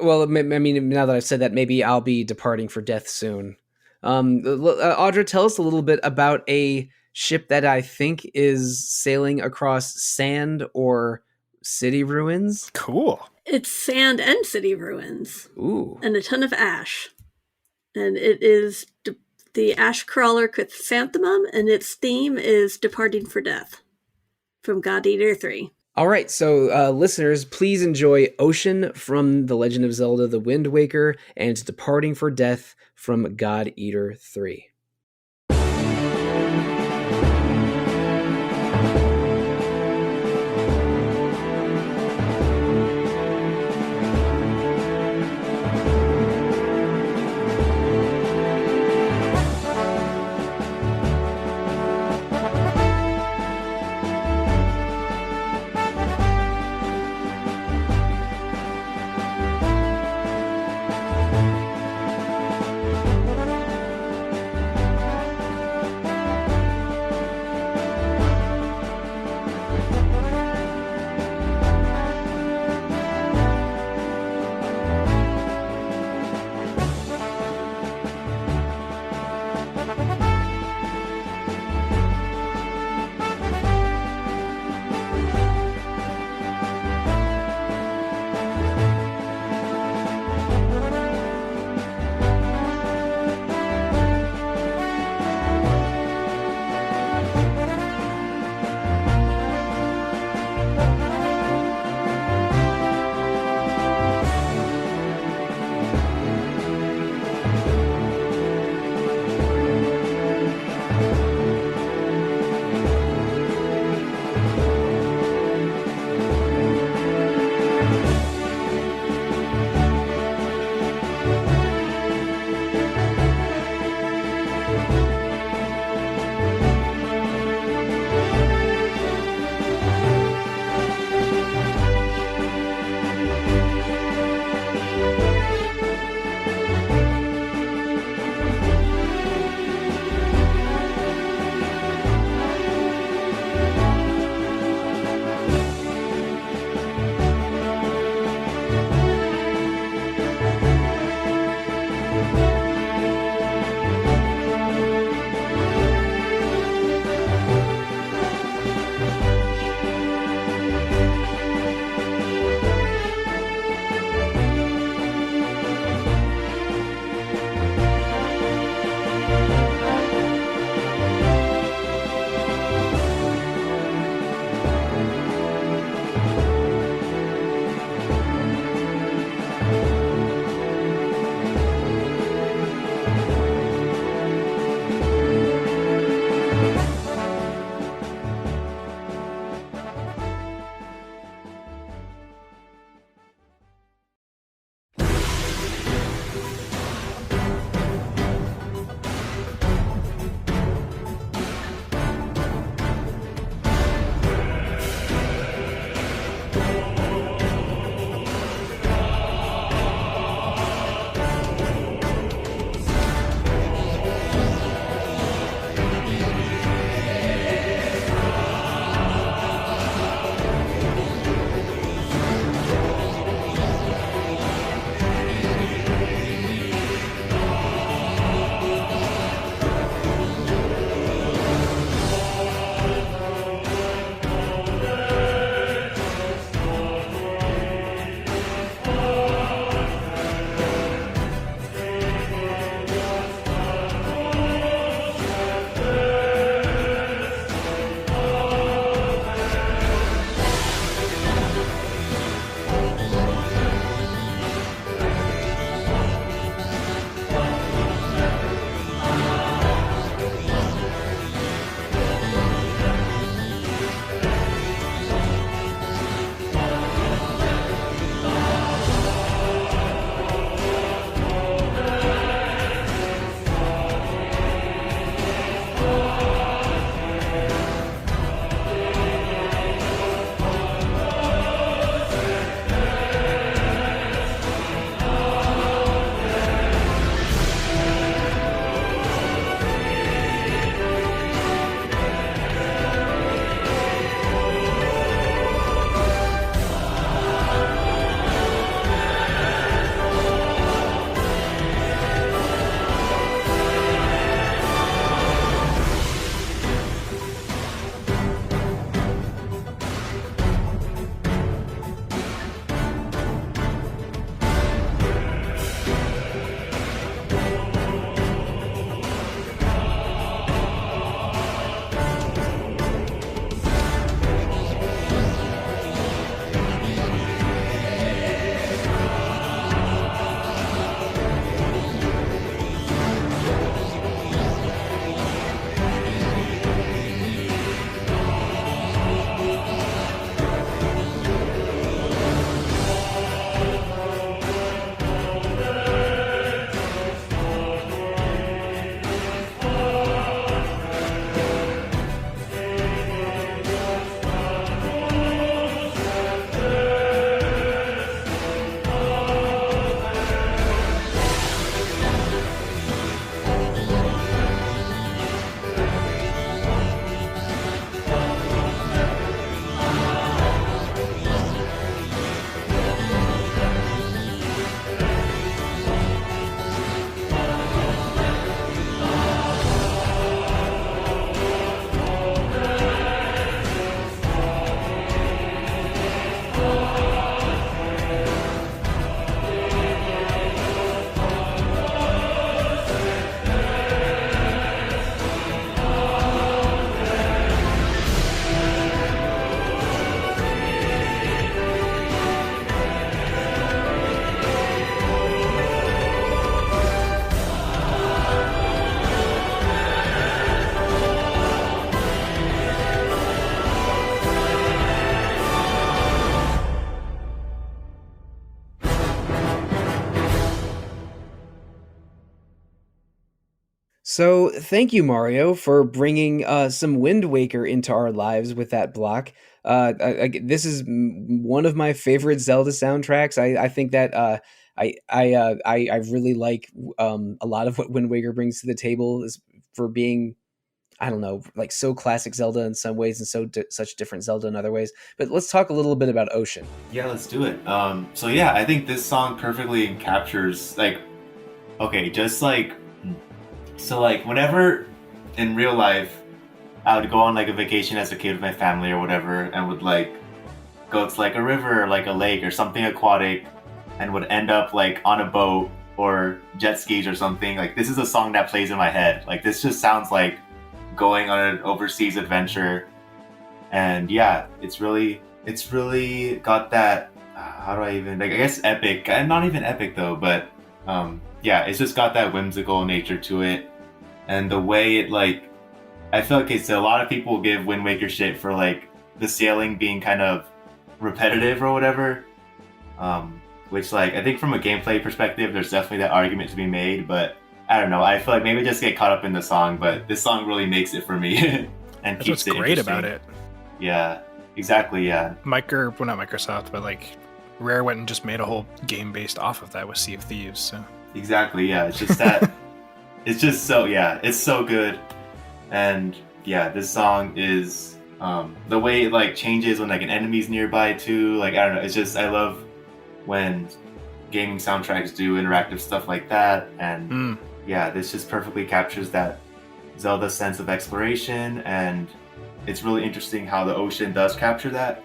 well, I mean, now that I've said that, maybe I'll be departing for death soon. Audra, tell us a little bit about a ship that I think is sailing across sand or city ruins. Cool. It's sand and city ruins. Ooh. And a ton of ash. And it is the ash crawler chrysanthemum, and its theme is Departing for Death from God Eater 3. All right, so listeners, please enjoy Ocean from The Legend of Zelda: The Wind Waker and Departing for Death from God Eater 3. So thank you, Mario, for bringing some Wind Waker into our lives with that block. This is one of my favorite Zelda soundtracks. I think that I really like a lot of what Wind Waker brings to the table is for being, I don't know, like so classic Zelda in some ways and such different Zelda in other ways. But let's talk a little bit about Ocean. Yeah, let's do it. So yeah, I think this song perfectly captures like, okay, just like, so like whenever in real life I would go on like a vacation as a kid with my family or whatever, and would like go to like a river or like a lake or something aquatic, and would end up like on a boat or jet skis or something. Like this is a song that plays in my head. Like this just sounds like going on an overseas adventure, and yeah, it's really got that. How do I even like? I guess epic. Not even epic though, but yeah, it's just got that whimsical nature to it, and the way it like. I feel like it's a lot of people give Wind Waker shit for like the sailing being kind of repetitive or whatever, which like I think from a gameplay perspective, there's definitely that argument to be made, but. I don't know. I feel like maybe I just get caught up in the song, but this song really makes it for me and That's keeps what's it great about it. Yeah, exactly. Yeah, Well, not Microsoft, but like Rare went and just made a whole game based off of that with Sea of Thieves. So exactly. Yeah, it's just that. It's just so it's so good, and yeah, this song is the way it like changes when like an enemy's nearby too. Like I don't know. It's just I love when gaming soundtracks do interactive stuff like that, and. Yeah, this just perfectly captures that Zelda sense of exploration, and it's really interesting how the ocean does capture that,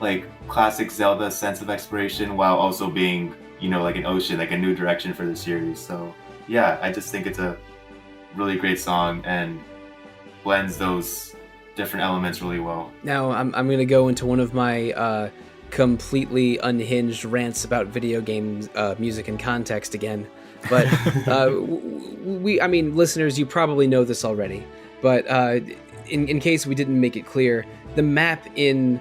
like, classic Zelda sense of exploration while also being, you know, like an ocean, like a new direction for the series. So, yeah, I just think it's a really great song and blends those different elements really well. Now, I'm going to go into one of my completely unhinged rants about video games, music, and context again. But I mean, listeners, you probably know this already. But in case we didn't make it clear, the map in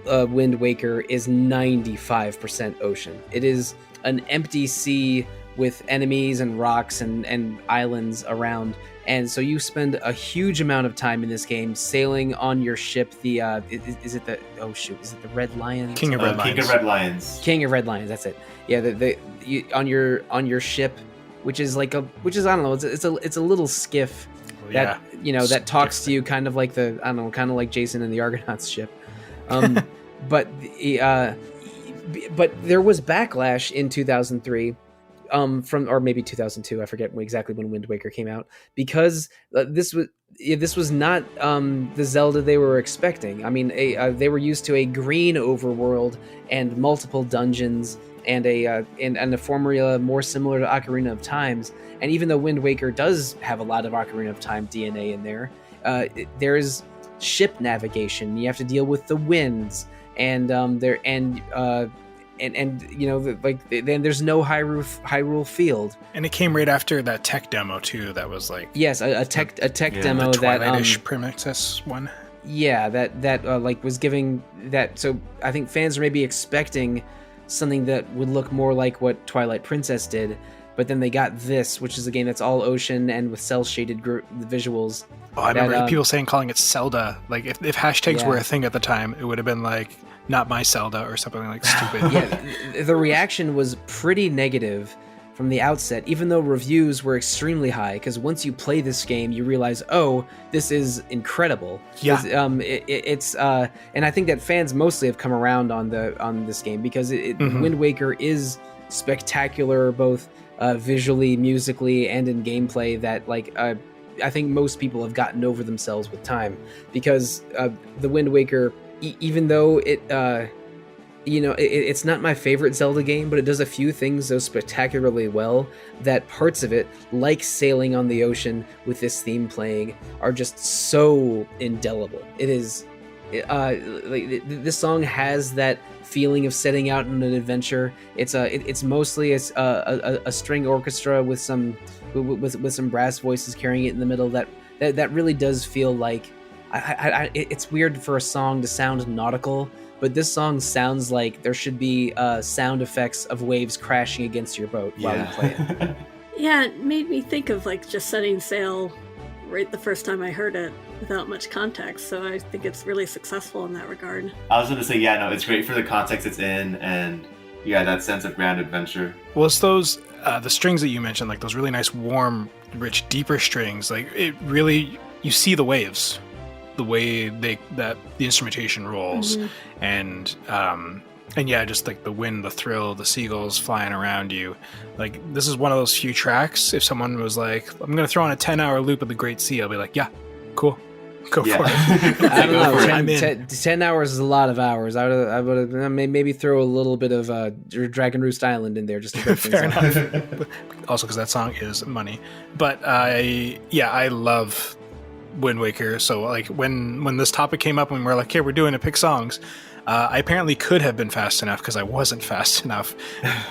Wind Waker is 95% ocean. It is an empty sea with enemies and rocks and islands around. And so you spend a huge amount of time in this game sailing on your ship. Is it the Red Lions? King of Red Lions. King of Red Lions. King of Red Lions. That's it. Yeah, on your ship, which is I don't know. It's a little skiff that that talks to you kind of like Jason and the Argonauts ship. But there was backlash in 2003. From or maybe 2002, I forget exactly when Wind Waker came out, because this was not the Zelda they were expecting. I mean, they were used to a green overworld and multiple dungeons and a formula more similar to Ocarina of Times. And even though Wind Waker does have a lot of Ocarina of Time DNA in there, there's ship navigation. You have to deal with the winds, and then there's no Hyrule Field. And it came right after that tech demo too. That was like a tech demo, the Twilight-ish Princess one. Yeah, that was giving that. So I think fans are maybe expecting something that would look more like what Twilight Princess did, but then they got this, which is a game that's all ocean and with cell shaded visuals. Oh, I remember people calling it Zelda. Like if hashtags were a thing at the time, it would have been like not my Zelda or something like stupid. Yeah, the reaction was pretty negative from the outset, even though reviews were extremely high, because once you play this game, you realize, oh, this is incredible. Yeah. It's and I think that fans mostly have come around on this game, because Wind Waker is spectacular, both visually, musically, and in gameplay, that I think most people have gotten over themselves with time, because the Wind Waker, even though it's not my favorite Zelda game, but it does a few things so spectacularly well that parts of it, like sailing on the ocean with this theme playing, are just so indelible. It is this song has that feeling of setting out on an adventure. It's mostly a string orchestra with some brass voices carrying it in the middle. That really does feel like it's weird for a song to sound nautical, but this song sounds like there should be sound effects of waves crashing against your boat while you play it. Yeah, it made me think of like just setting sail right the first time I heard it without much context, so I think it's really successful in that regard. I was going to say, yeah, no, it's great for the context it's in, and yeah, that sense of grand adventure. Well, it's those, the strings that you mentioned, like those really nice, warm, rich, deeper strings, like it really, you see the waves, the way that the instrumentation rolls, and yeah, just like the wind, the thrill, the seagulls flying around you. Like, this is one of those few tracks, if someone was like, I'm going to throw on a 10-hour loop of the Great Sea, I'll be like, yeah, cool. Go for it. I don't know. 10 hours is a lot of hours. I would maybe throw a little bit of Dragon Roost Island in there just to break things Fair up. enough. Also, because that song is money. But I love Wind Waker. So like when this topic came up and we're like, hey, we're doing to pick songs, I apparently could have been fast enough because I wasn't fast enough.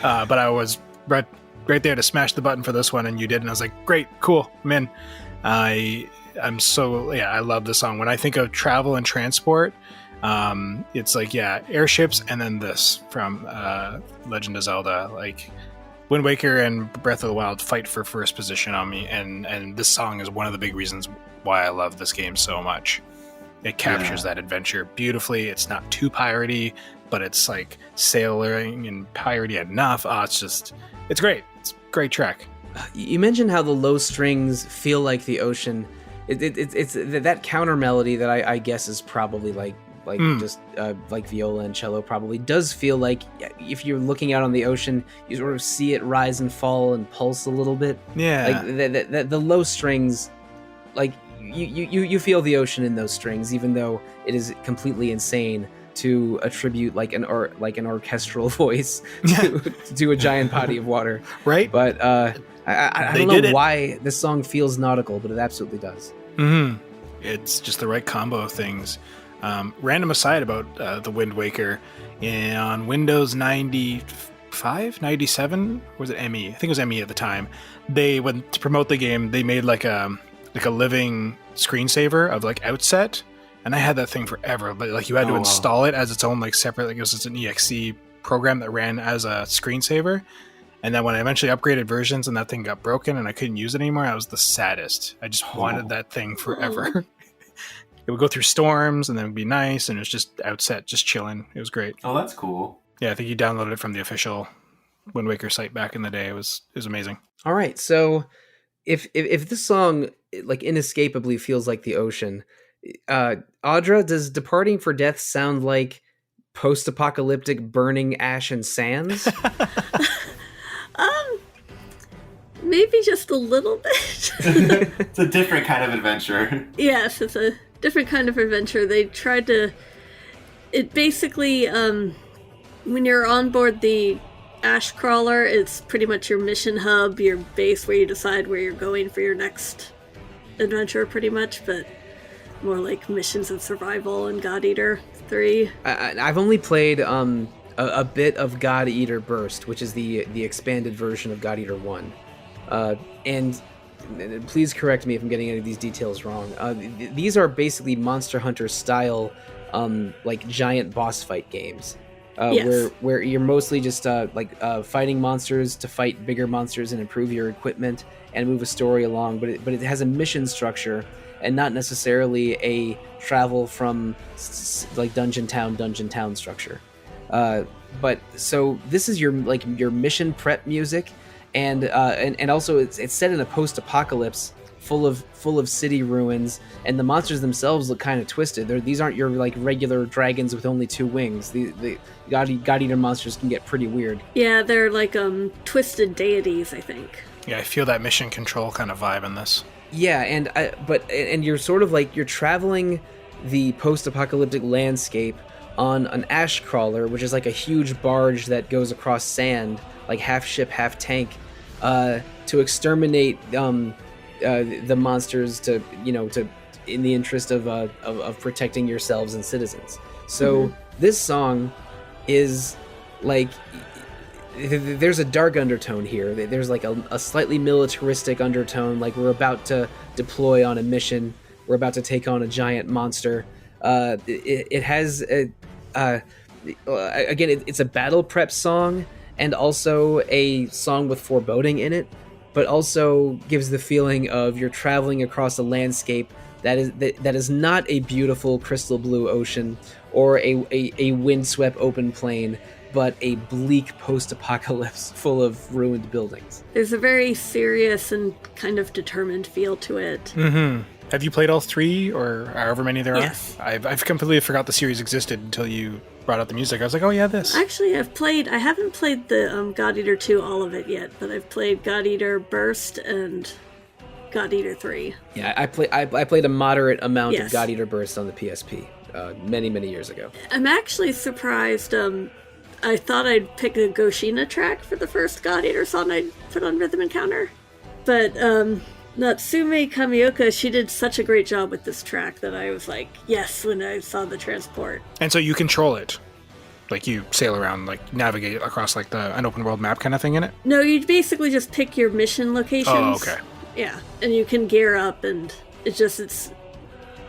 But I was right there to smash the button for this one, and you did, and I was like, great, cool, I'm in. I love the song. When I think of travel and transport, it's like, airships, and then this from Legend of Zelda. Like, Wind Waker and Breath of the Wild fight for first position on me, and this song is one of the big reasons why I love this game so much. It captures that adventure beautifully. It's not too piratey, but it's like sailing and piratey enough. It's great. It's a great track. You mentioned how the low strings feel like the ocean. It's that counter melody that I guess is probably like viola and cello probably does feel like if you're looking out on the ocean, you sort of see it rise and fall and pulse a little bit. Yeah, like the low strings, like you feel the ocean in those strings, even though it is completely insane to attribute like an orchestral voice to a giant body of water, right? But I don't know why this song feels nautical, but it absolutely does. Mm-hmm. It's just the right combo of things. Random aside about the Wind Waker, on Windows 95, 97, or was it ME? I think it was ME at the time. To promote the game, they made like a living screensaver of like Outset, and I had that thing forever. But like you had to install it as its own like separate, like it was just an EXE program that ran as a screensaver. And then when I eventually upgraded versions and that thing got broken and I couldn't use it anymore, I was the saddest. I just wanted that thing forever. It would go through storms and then it would be nice, and it was just Outset, just chilling. It was great. Oh, that's cool. Yeah, I think you downloaded it from the official Wind Waker site back in the day. It was amazing. All right, so if this song like inescapably feels like the ocean, Audra, does Departing for Death sound like post-apocalyptic burning ash and sands? Maybe just a little bit. It's a different kind of adventure. Yes, it's a different kind of adventure. They tried to... It basically, when you're on board the Ash Crawler, it's pretty much your mission hub, your base where you decide where you're going for your next adventure, pretty much, but more like missions of survival in God Eater 3. I've only played a bit of God Eater Burst, which is the expanded version of God Eater 1. And please correct me if I'm getting any of these details wrong. These are basically Monster Hunter style, like giant boss fight games, yes. where you're mostly just fighting monsters to fight bigger monsters and improve your equipment and move a story along. But it has a mission structure and not necessarily a travel from like dungeon town structure. But so this is your mission prep music. And also it's set in a post-apocalypse full of city ruins, and the monsters themselves look kind of twisted. These aren't your like regular dragons with only 2 wings. The God Eater monsters can get pretty weird. Yeah, they're like twisted deities, I think. Yeah, I feel that mission control kind of vibe in this. Yeah, and you're sort of like you're traveling the post-apocalyptic landscape on an ash crawler, which is like a huge barge that goes across sand, like half ship, half tank, to exterminate the monsters to in the interest of protecting yourselves and citizens. So this song is like there's a dark undertone here. There's like a slightly militaristic undertone, like we're about to deploy on a mission. We're about to take on a giant monster. It has again, it's a battle prep song and also a song with foreboding in it. but also gives the feeling of you're traveling across a landscape that is not a beautiful crystal blue ocean or a windswept open plain, but a bleak post-apocalypse full of ruined buildings. There's a very serious and kind of determined feel to it. Mm-hmm. Have you played all 3 or however many there Yes. are? I've completely forgot the series existed until you brought out the music. I was like, oh yeah, this. Actually, I haven't played the God Eater 2, all of it yet, but I've played God Eater Burst and God Eater 3. Yeah, I played a moderate amount Yes. of God Eater Burst on the PSP many years ago. I'm actually surprised. I thought I'd pick a Goshina track for the first God Eater song I'd put on Rhythm Encounter, but Natsume Kameoka, she did such a great job with this track that I was like, yes, when I saw the transport. And so you control it. Like you sail around, like navigate across like an open world map kind of thing in it? No, you basically just pick your mission locations. Oh, okay. Yeah, and you can gear up, and it's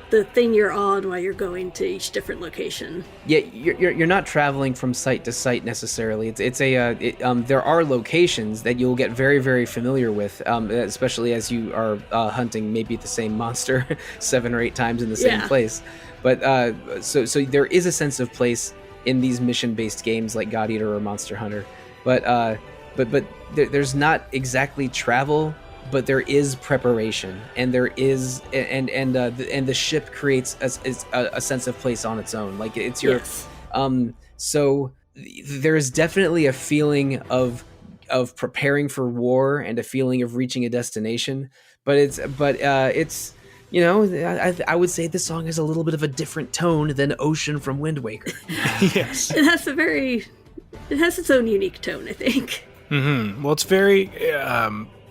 the thing you're on while you're going to each different location. Yeah, you're not traveling from site to site necessarily. There are locations that you'll get very familiar with, especially as you are hunting maybe the same monster 7 or 8 times in the same place. But so there is a sense of place in these mission-based games like God Eater or Monster Hunter. But there's not exactly travel, but there is preparation, and there is and the ship creates a sense of place on its own. Like it's your so there is definitely a feeling of preparing for war and a feeling of reaching a destination. But it's you know, I would say this song has a little bit of a different tone than Ocean from Wind Waker. Yes. It has its own unique tone, I think. Mm-hmm. Well, it's very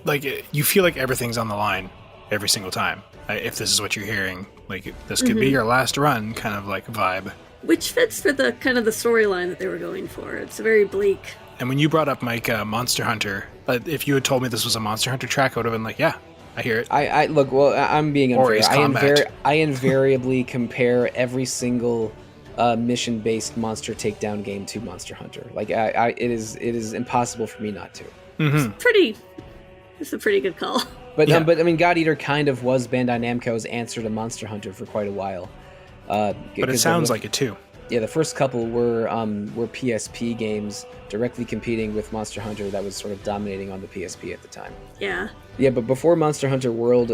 like you feel like everything's on the line every single time. If this is what you're hearing, like this could be your last run, kind of like vibe. Which fits for the kind of the storyline that they were going for. It's very bleak. And when you brought up Mike Monster Hunter, if you had told me this was a Monster Hunter track, I would have been like, yeah, I hear it. I look. Well, I'm being unfair. Or Ace Combat. I invariably compare every single mission-based monster takedown game to Monster Hunter. Like it is impossible for me not to. Mm-hmm. It's a pretty good call. But I mean, God Eater kind of was Bandai Namco's answer to Monster Hunter for quite a while. But it sounds like it too. Yeah, the first couple were PSP games directly competing with Monster Hunter that was sort of dominating on the PSP at the time. Yeah. Yeah, but before Monster Hunter World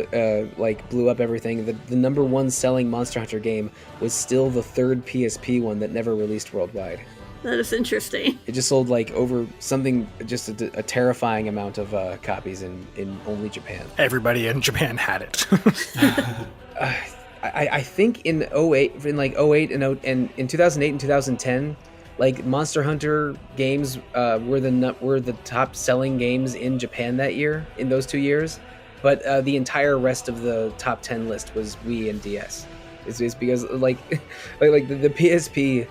blew up everything, the number 1 selling Monster Hunter game was still the 3rd PSP one that never released worldwide. That is interesting. It just sold like over something, just a terrifying amount of copies in only Japan. Everybody in Japan had it. I think in 08 and in 2008 and 2010, like Monster Hunter games were the top selling games in Japan that year, in those 2 years. But the entire rest of the top 10 list was Wii and DS. It's because like the PSP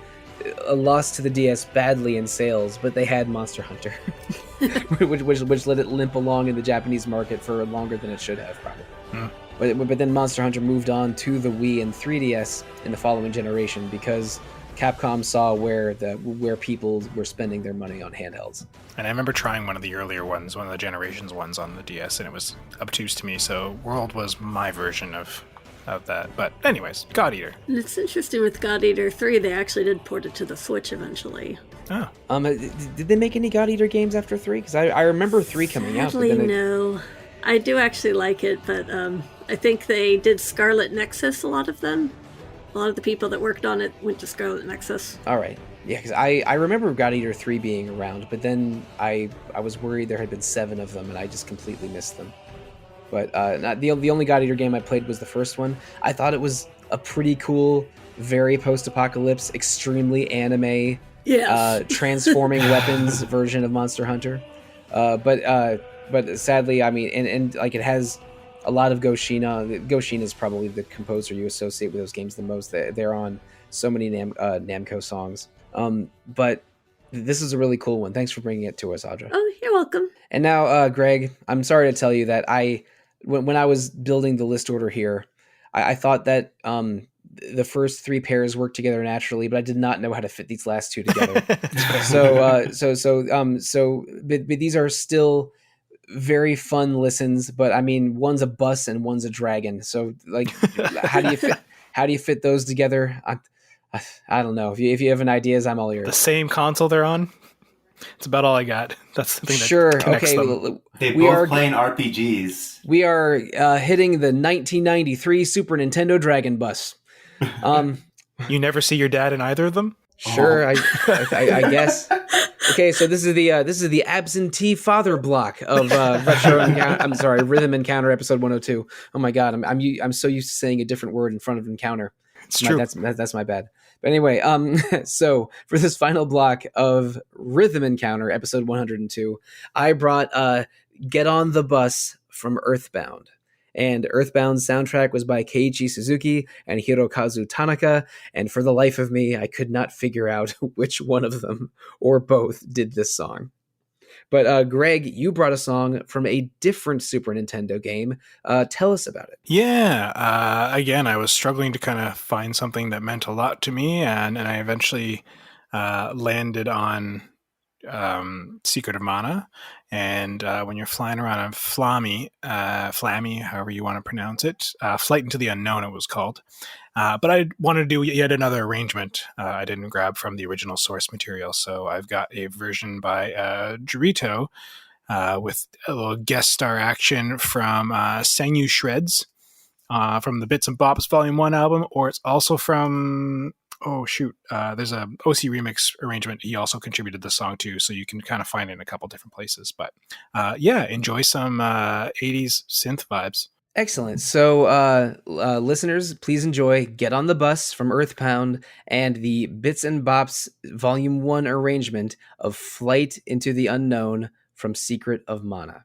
lost to the DS badly in sales, but they had Monster Hunter, which let it limp along in the Japanese market for longer than it should have, probably. But then Monster Hunter moved on to the Wii and 3DS in the following generation because Capcom saw where people were spending their money on handhelds. And I remember trying one of the earlier ones, one of the Generations ones on the DS, and it was obtuse to me, so World was my version of that. But anyways, God Eater. And it's interesting with God Eater 3, they actually did port it to the Switch eventually. Oh. Did they make any God Eater games after 3? Because I remember 3 coming out. Sadly, no. I do actually like it, but I think they did Scarlet Nexus, a lot of them. A lot of the people that worked on it went to Scarlet Nexus. All right. Yeah, because I remember God Eater 3 being around, but then I was worried there had been 7 of them, and I just completely missed them. But the only God Eater game I played was the first one. I thought it was a pretty cool, very post-apocalypse, extremely anime, transforming weapons version of Monster Hunter. But sadly, I mean, and like it has a lot of Goshina. Goshina is probably the composer you associate with those games the most. They're on so many Namco songs. But this is a really cool one. Thanks for bringing it to us, Audra. Oh, you're welcome. And now, Greg, I'm sorry to tell you that when I was building the list order here, I thought that the first 3 pairs worked together naturally, but I did not know how to fit these last 2 together. But these are still very fun listens, but I mean, one's a bus and one's a dragon. So like, how do you fit those together? I don't know. If you have any ideas, I'm all ears. The same console they're on. It's about all I got. That's the thing that connects okay. them. They both playing RPGs. We are hitting the 1993 Super Nintendo Dragon Bus. You never see your dad in either of them? Sure, I guess. Okay, so this is the absentee father block of retro encounter. I'm sorry, Rhythm Encounter episode 102. Oh my god, I'm so used to saying a different word in front of encounter. It's true. That's my bad. But anyway, so for this final block of Rhythm Encounter episode 102, I brought Get on the Bus from EarthBound. And EarthBound's soundtrack was by Keiichi Suzuki and Hirokazu Tanaka, and for the life of me, I could not figure out which one of them or both did this song. But Greg, you brought a song from a different Super Nintendo game. Tell us about it. Yeah. Again, I was struggling to kind of find something that meant a lot to me, and I eventually landed on Secret of Mana. And when you're flying around on Flammy, however you want to pronounce it, Flight into the Unknown it was called. But I wanted to do yet another arrangement I didn't grab from the original source material. So I've got a version by Jirito with a little guest star action from Sangyu Shreds from the Bits and Bops Volume 1 album, or it's also from... there's a OC remix arrangement. He also contributed the song too, so you can kind of find it in a couple different places. But enjoy some 80s synth vibes. Excellent. So, listeners, please enjoy Get on the Bus from EarthBound and the Bits and Bops Volume 1 arrangement of Flight into the Unknown from Secret of Mana.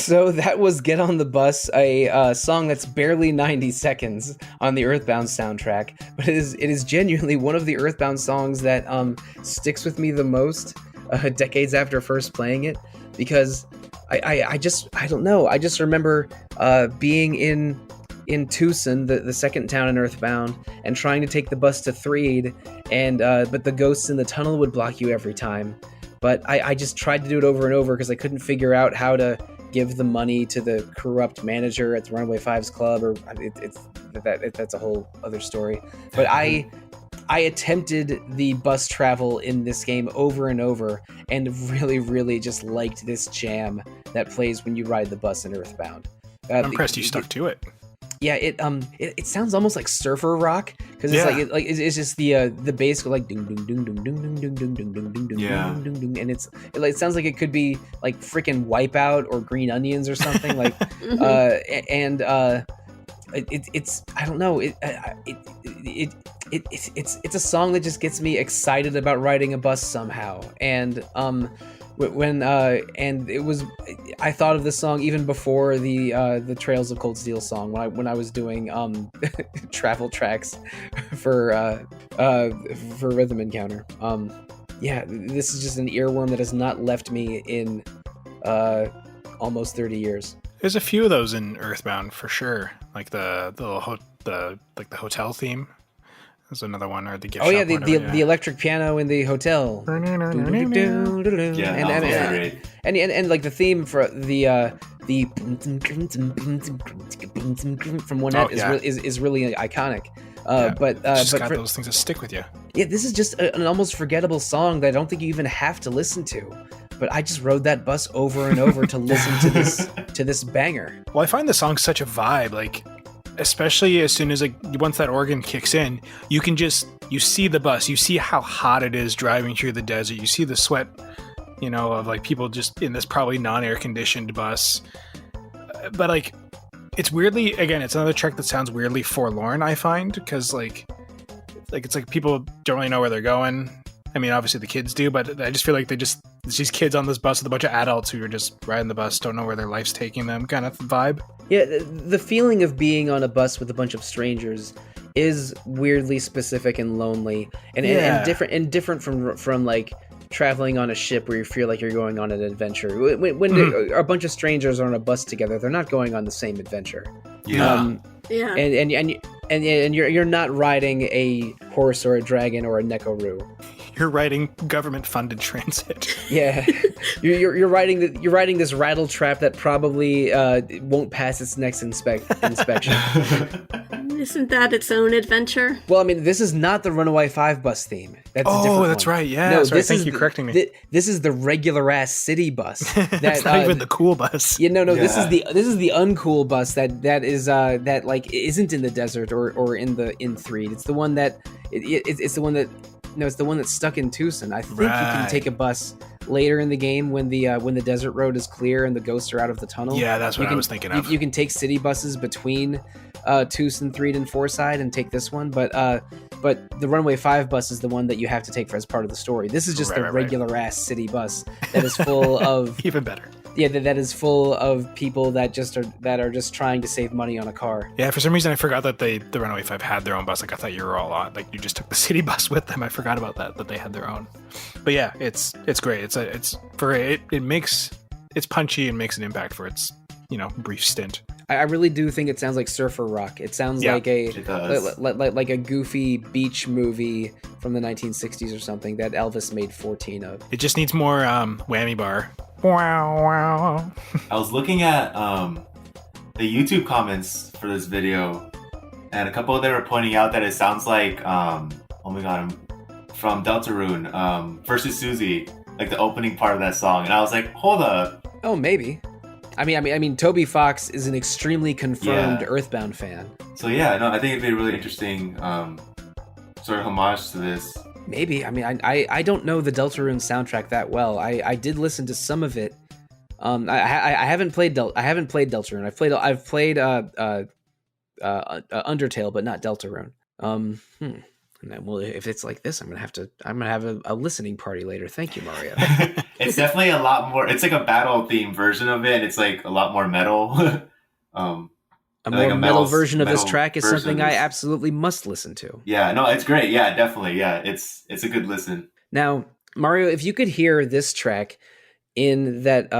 So that was Get on the Bus, a song that's barely 90 seconds on the EarthBound soundtrack, but it is genuinely one of the EarthBound songs that sticks with me the most decades after first playing it, because I don't know. I just remember being in Tucson, the second town in EarthBound, and trying to take the bus to Threed, and but the ghosts in the tunnel would block you every time. But I just tried to do it over and over because I couldn't figure out how to give the money to the corrupt manager at the Runaway Fives Club, or that's a whole other story. But I attempted the bus travel in this game over and over, and really, really just liked this jam that plays when you ride the bus in EarthBound. I'm impressed you stuck to it. Yeah, it sounds almost like surfer rock, because it's it's just the bass go like ding ding ding ding ding ding ding ding ding ding ding ding ding ding, and it sounds like it could be like freaking Wipeout or Green Onions or something like, it's I don't know, it's a song that just gets me excited about riding a bus somehow, and when and it was, I thought of this song even before the Trails of Cold Steel song when I was doing travel tracks for Rhythm Encounter. Yeah, this is just an earworm that has not left me in almost 30 years. There's a few of those in EarthBound for sure, like the hotel theme. There's another one, or the gift shop. Oh yeah, the electric piano in the hotel. Yeah, and like the theme for the from one is really iconic. But it's just got those things that stick with you. Yeah, this is just an almost forgettable song that I don't think you even have to listen to. But I just rode that bus over and over to listen to this banger. Well, I find the song such a vibe, like, especially as soon as once that organ kicks in, you see the bus, you see how hot it is driving through the desert, you see the sweat, of like people just in this probably non-air conditioned bus. But like, it's weirdly, again, it's another track that sounds weirdly forlorn, I find, because like it's like people don't really know where they're going. I mean, obviously the kids do, but I just feel like there's these kids on this bus with a bunch of adults who are just riding the bus, don't know where their life's taking them, kind of vibe. Yeah, the feeling of being on a bus with a bunch of strangers is weirdly specific and lonely, and different from like traveling on a ship where you feel like you're going on an adventure. When a bunch of strangers are on a bus together, they're not going on the same adventure. Yeah. And you're not riding a horse or a dragon or a Nekaroo. You're riding government-funded transit. Yeah, you're riding this rattle trap that probably won't pass its next inspection. Isn't that its own adventure? Well, I mean, this is not the Runaway 5 bus theme. That's a different that's one. right. Yeah, no, sorry, thank you for correcting me. This is the regular ass city bus. That's not even the cool bus. Yeah, no. Yeah. This is the uncool bus that isn't in the desert or in Threed. It's the one that it's the one that. No, it's the one that's stuck in Tucson. I think you can take a bus later in the game when the desert road is clear and the ghosts are out of the tunnel. Yeah, that's what I was thinking of. You can take city buses between Tucson, Threed, and Foreside and take this one, but the Runaway 5 bus is the one that you have to take as part of the story. This is just the regular ass city bus that is full of even better. Yeah, that is full of people that are just trying to save money on a car. Yeah, for some reason I forgot that the Runaway 5 had their own bus. Like I thought you were all on, like you just took the city bus with them. I forgot about that they had their own. But yeah, it's great. It's punchy and makes an impact for its brief stint. I really do think it sounds like surfer rock. It sounds like a goofy beach movie from the 1960s or something that Elvis made 14 of. It just needs more whammy bar. Wow. I was looking at the YouTube comments for this video, and a couple of them were pointing out that it sounds like oh my god, from Deltarune, versus Susie, like the opening part of that song, and I was like, hold up. Oh, maybe. I mean, Toby Fox is an extremely confirmed EarthBound fan. So yeah, no, I think it'd be a really interesting sort of homage to this. Maybe. I mean, I don't know the Deltarune soundtrack that well. I did listen to some of it. I haven't played Deltarune. I've played Undertale, but not Deltarune. Let And then, well, if it's like this, I'm gonna have a listening party later. Thank you, Mario. It's definitely a lot more. It's like a battle theme version of it. And it's like a lot more metal. A like more metal version of this metal track is version something of I this. absolutely must listen to. Yeah, no, it's great. Yeah, definitely. Yeah, it's a good listen. Now, Mario, if you could hear this track in that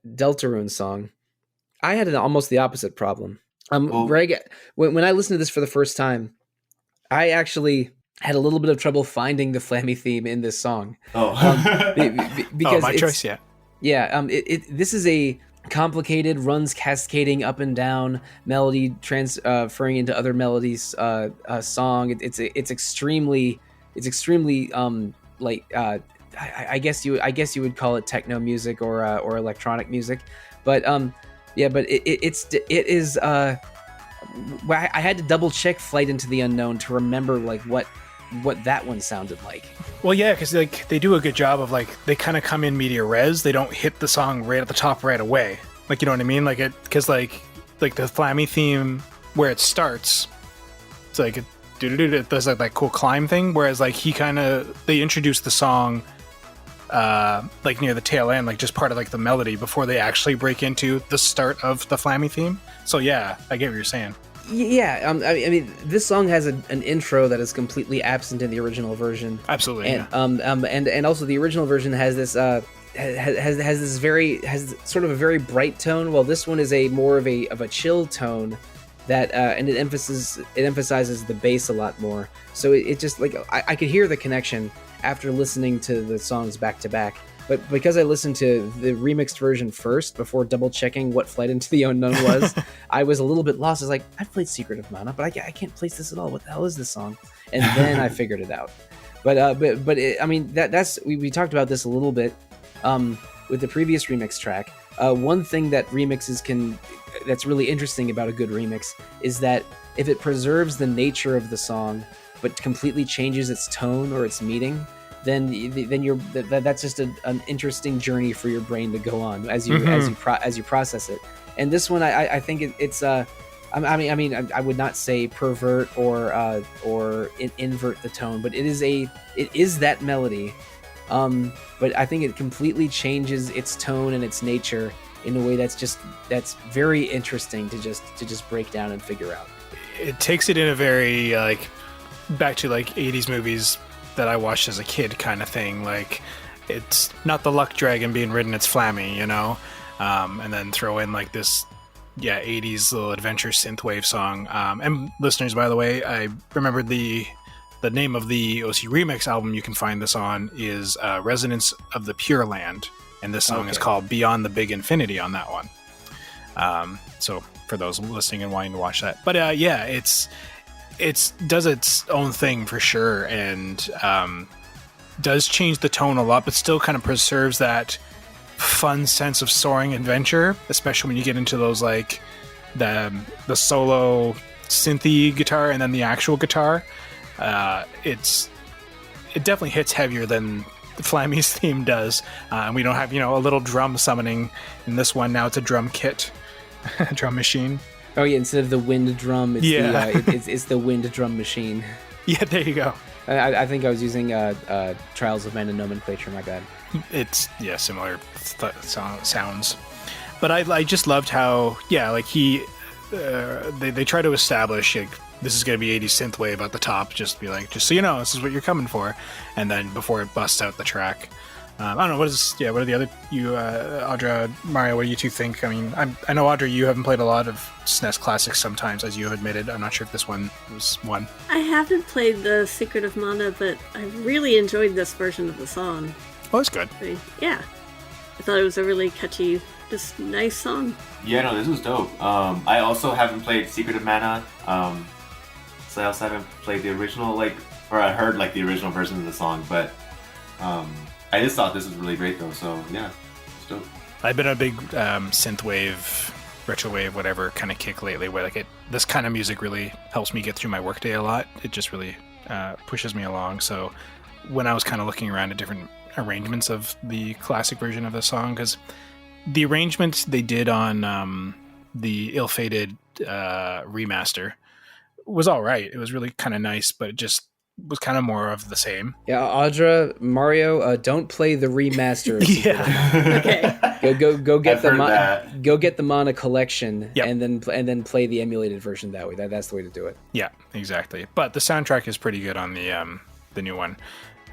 Deltarune song, I had almost the opposite problem. Well- Greg, when I listened to this for the first time, I actually had a little bit of trouble finding the Flammy theme in this song. Oh, Because my choice, yeah. Yeah, this is a complicated, runs cascading up and down melody, transferring into other melodies. Song. It's extremely like I guess you would call it techno music or electronic music, but yeah, but it is. I had to double check Flight into the Unknown to remember like what that one sounded like. Well, yeah, because like they do a good job of like they kind of come in media res. They don't hit the song right at the top right away. Like, you know what I mean? Like it, because like the Flammy theme where it starts, it's like it does like that cool climb thing. Whereas like they introduce the song like near the tail end, like just part of like the melody before they actually break into the start of the Flammy theme. So yeah, I get what you're saying. Yeah, I mean, this song has an intro that is completely absent in the original version. Absolutely, and yeah. And also the original version has this has sort of a very bright tone, while this one is a more of a chill tone that and it emphasizes the bass a lot more. So it just like I could hear the connection after listening to the songs back to back. But because I listened to the remixed version first before double checking what Flight into the Unknown was, I was a little bit lost. I was like, I've played Secret of Mana, but I can't place this at all. What the hell is this song? And then I figured it out. But I mean that's we talked about this a little bit with the previous remix track. One thing that remixes that's really interesting about a good remix is that if it preserves the nature of the song but completely changes its tone or its meaning, then that's just an interesting journey for your brain to go on as you process it. And this one, I think it's I would not say pervert or invert the tone, but it is that melody. But I think it completely changes its tone and its nature in a way that's very interesting to just break down and figure out. It takes it in a very like back to like 80s movies that I watched as a kid kind of thing. Like, it's not the Luck Dragon being ridden, it's Flammy, you know? And then throw in like this 80s little adventure synthwave song. And listeners, by the way, I remembered the name of the OC Remix album you can find this on is Resonance of the Pure Land, and this song is called Beyond the Big Infinity on that one. So for those listening and wanting to watch that. But yeah, it does its own thing for sure, and does change the tone a lot, but still kind of preserves that fun sense of soaring adventure, especially when you get into those like the solo synthy guitar and then the actual guitar. It definitely hits heavier than Flammy's theme does, and we don't have a little drum summoning in this one. Now it's a drum kit, drum machine. Oh yeah, instead of the wind drum, it's it's the wind drum machine. Yeah, there you go. I think I was using Trials of Mana nomenclature. My bad. It's similar sounds, but I just loved how like they try to establish like this is going to be 80s synthwave at the top. Just be like, just so you know, this is what you're coming for, and then before it busts out the track. I don't know, what are the other, Audra, Mario, what do you two think? I mean, I know, Audra, you haven't played a lot of SNES classics sometimes, as you admitted. I'm not sure if this one was one. I haven't played the Secret of Mana, but I really enjoyed this version of the song. Oh, that's good. I mean, yeah. I thought it was a really catchy, just nice song. Yeah, no, this was dope. I also haven't played Secret of Mana, so I also haven't played the original, or I heard the original version of the song, but I just thought this was really great though, so yeah, it's dope. I've been a big synthwave, retrowave, whatever kind of kick lately, where this kind of music really helps me get through my workday a lot. It just really pushes me along. So when I was kind of looking around at different arrangements of the classic version of the song, because the arrangements they did on the ill-fated remaster was all right. It was really kind of nice, but it just was kind of more of the same. Yeah, Audra, Mario, don't play the remaster. Okay. Go get I've the heard that. go get the Mana collection, Yep. and then play the emulated version that way. That's the way to do it. Yeah, exactly. But the soundtrack is pretty good on the new one.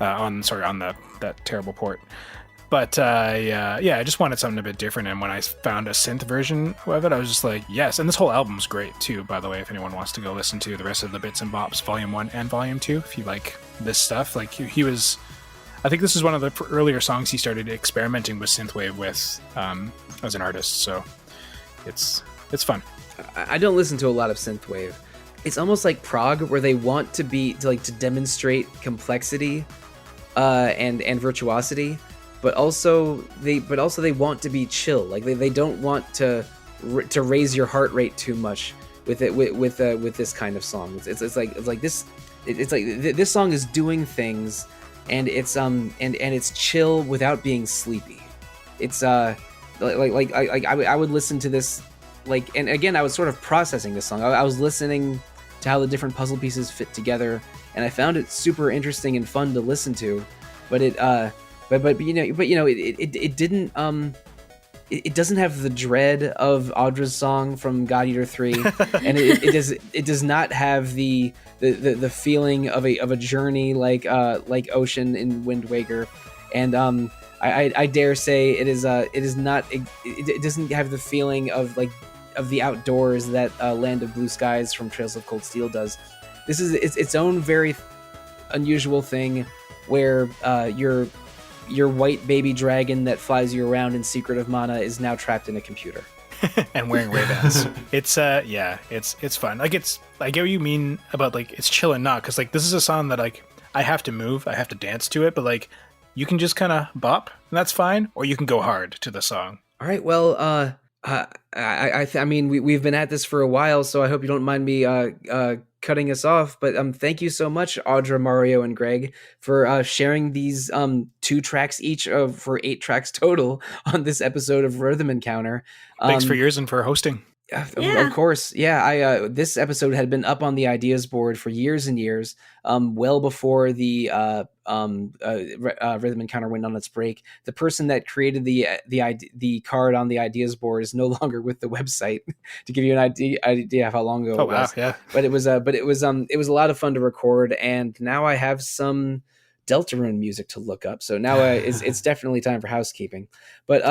On that terrible port. But I just wanted something a bit different, and when I found a synth version of it, I was just like, yes. And this whole album's great too, by the way, if anyone wants to go listen to the rest of the Bits and Bops Volume 1 and Volume 2, if you like this stuff. Like, he was... I think this is one of the earlier songs he started experimenting with synthwave with as an artist, so it's fun. I don't listen to a lot of synthwave. It's almost like prog, where they want to demonstrate complexity and virtuosity, but also they want to be chill. Like they don't want to raise your heart rate too much with it with this kind of song. It's like this song is doing things, and it's chill without being sleepy. It's I would listen to this, like, and again, I was sort of processing this song. I was listening to how the different puzzle pieces fit together, and I found it super interesting and fun to listen to. But it didn't it doesn't have the dread of Audra's song from God Eater 3, and it does not have the feeling of a journey like Ocean in Wind Waker, and I dare say it doesn't have the feeling of the outdoors that Land of Blue Skies from Trails of Cold Steel does. This is its own very unusual thing, where your white baby dragon that flies you around in Secret of Mana is now trapped in a computer and wearing Ray-Bans. It's fun. Like, I get what you mean about, like, it's chill and not, because, like, this is a song that, like, I have to move, I have to dance to it, but, like, you can just kind of bop, and that's fine, or you can go hard to the song. All right, well, I mean, we've been at this for a while, so I hope you don't mind me cutting us off. But thank you so much, Audra, Mario, and Greg, for sharing these 2 tracks each for 8 tracks total on this episode of Rhythm Encounter. Thanks for yours and for hosting. Of course. Yeah, I this episode had been up on the ideas board for years and years, well before the Rhythm Encounter went on its break. The person that created the card on the ideas board is no longer with the website, to give you an idea of how long ago it was. Wow, yeah. But it was a lot of fun to record, and now I have some Deltarune music to look up, so now it's definitely time for housekeeping. But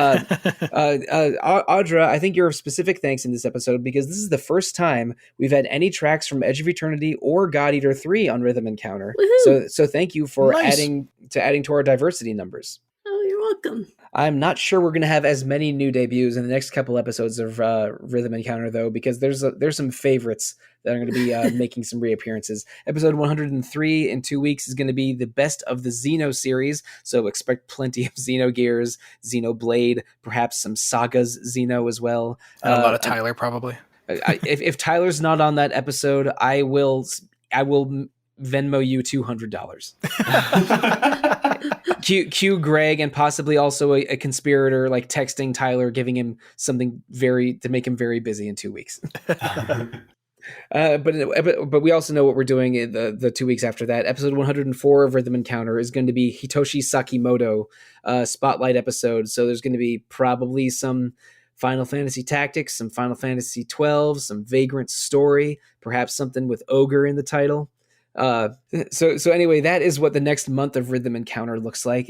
Audra, I think you're of specific thanks in this episode, because this is the first time we've had any tracks from Edge of Eternity or God Eater 3 on Rhythm Encounter. So thank you for adding to our diversity numbers. Oh, you're welcome. I'm not sure we're going to have as many new debuts in the next couple episodes of Rhythm Encounter, though, because there's some favorites that are going to be making some reappearances. Episode 103 in 2 weeks is going to be the best of the Xeno series, so expect plenty of Xenogears, Xenoblade, perhaps some Sagas Xeno as well. And a lot of Tyler, probably. If Tyler's not on that episode, I will Venmo you $200. Cue Greg, and possibly also a conspirator, like texting Tyler, giving him something to make him very busy in 2 weeks. But we also know what we're doing in the 2 weeks after that. Episode 104 of Rhythm Encounter is going to be Hitoshi Sakimoto spotlight episode. So there's going to be probably some Final Fantasy Tactics, some Final Fantasy 12, some Vagrant Story, perhaps something with Ogre in the title. So anyway, that is what the next month of Rhythm Encounter looks like.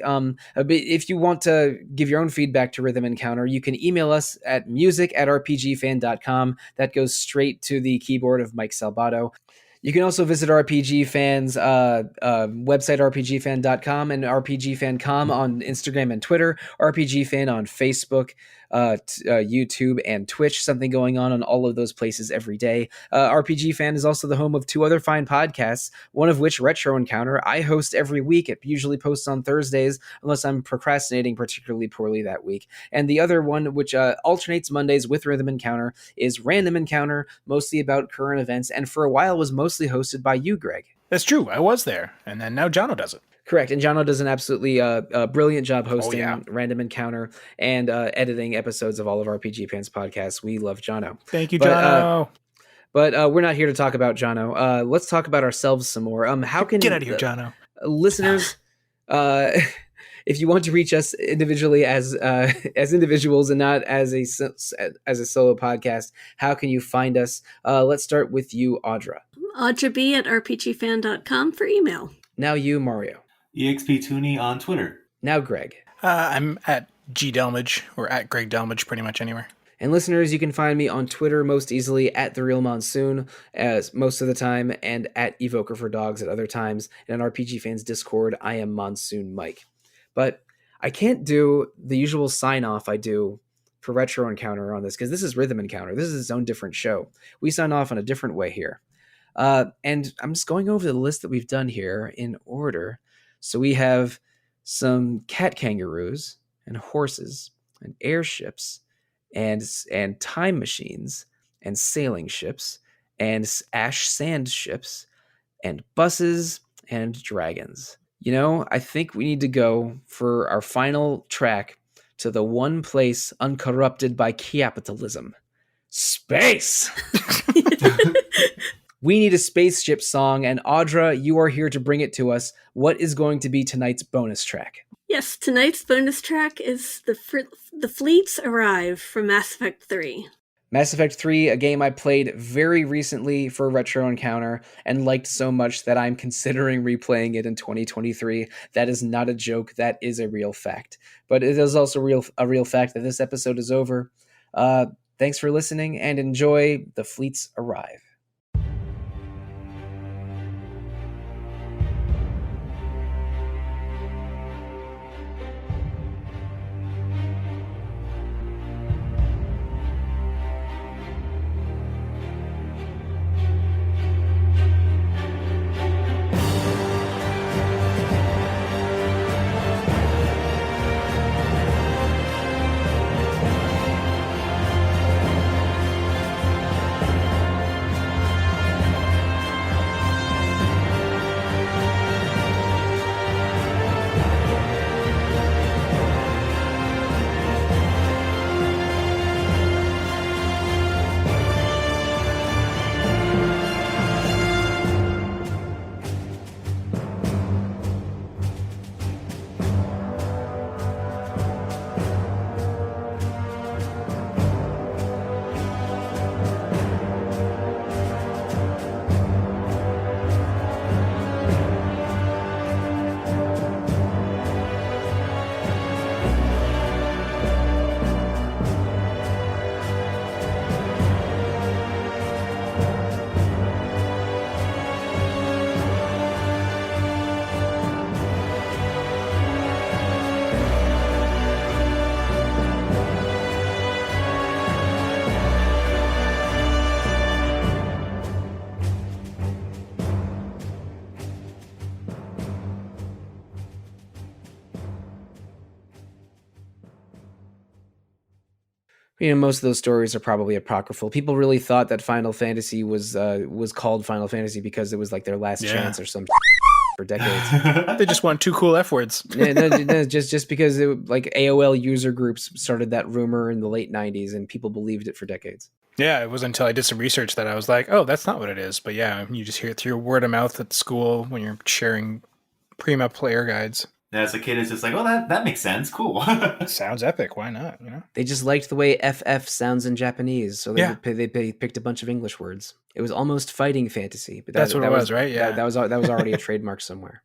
If you want to give your own feedback to Rhythm Encounter, you can email us at music@rpgfan.com. That goes straight to the keyboard of Mike Salbato. You can also visit RPG Fan's website, rpgfan.com, and rpgfan.com on Instagram and Twitter, RPG Fan on Facebook, YouTube, and Twitch. Something going on all of those places every day. RPG Fan is also the home of 2 other fine podcasts, one of which, Retro Encounter, I host every week. It usually posts on Thursdays, unless I'm procrastinating particularly poorly that week. And the other one, which alternates Mondays with Rhythm Encounter, is Random Encounter, mostly about current events, and for a while was mostly hosted by you, Greg. That's true. I was there, and then now Jono does it. Correct, and Jono does an absolutely brilliant job hosting Random Encounter and editing episodes of all of RPG Fans podcasts. We love Jono. Thank you, Jono. But we're not here to talk about Jono. Let's talk about ourselves some more. How can Get out of here, Jono. Listeners, if you want to reach us individually as individuals and not as a solo podcast, how can you find us? Let's start with you, Audra. AudraB@rpgfan.com for email. Now you, Mario. EXP on Twitter. Now Greg. I'm at GDelmage or at Greg Delmage pretty much anywhere. And listeners, you can find me on Twitter most easily at The Real Monsoon, as most of the time, and at Evoker for Dogs at other times. And on RPG Fans Discord, I am Monsoon Mike. But I can't do the usual sign-off I do for Retro Encounter on this, because this is Rhythm Encounter. This is its own different show. We sign off in a different way here. And I'm just going over the list that we've done here in order. So we have some cat kangaroos and horses and airships and time machines and sailing ships and ash sand ships and buses and dragons. You know, I think we need to go for our final track to the one place uncorrupted by capitalism. Space! We need a spaceship song, and Audra, you are here to bring it to us. What is going to be tonight's bonus track? Yes, tonight's bonus track is The Fleets Arrive from Mass Effect 3. Mass Effect 3, a game I played very recently for Retro Encounter and liked so much that I'm considering replaying it in 2023. That is not a joke. That is a real fact. But it is also a real fact that this episode is over. Thanks for listening and enjoy The Fleets Arrive. You know, most of those stories are probably apocryphal. People really thought that Final Fantasy was called Final Fantasy because it was like their last chance or some for decades. They just want two cool F words. no, just because like AOL user groups started that rumor in the late 90s and people believed it for decades. Yeah, it was until I did some research that I was like, oh, that's not what it is. But yeah, you just hear it through word of mouth at school when you're sharing Prima player guides. Yeah, as a kid, it's just like, oh, that makes sense. Cool. Sounds epic. Why not? You know, they just liked the way FF sounds in Japanese, so they picked a bunch of English words. It was almost fighting fantasy, but that's what it was, right? Yeah, that was already a trademark somewhere.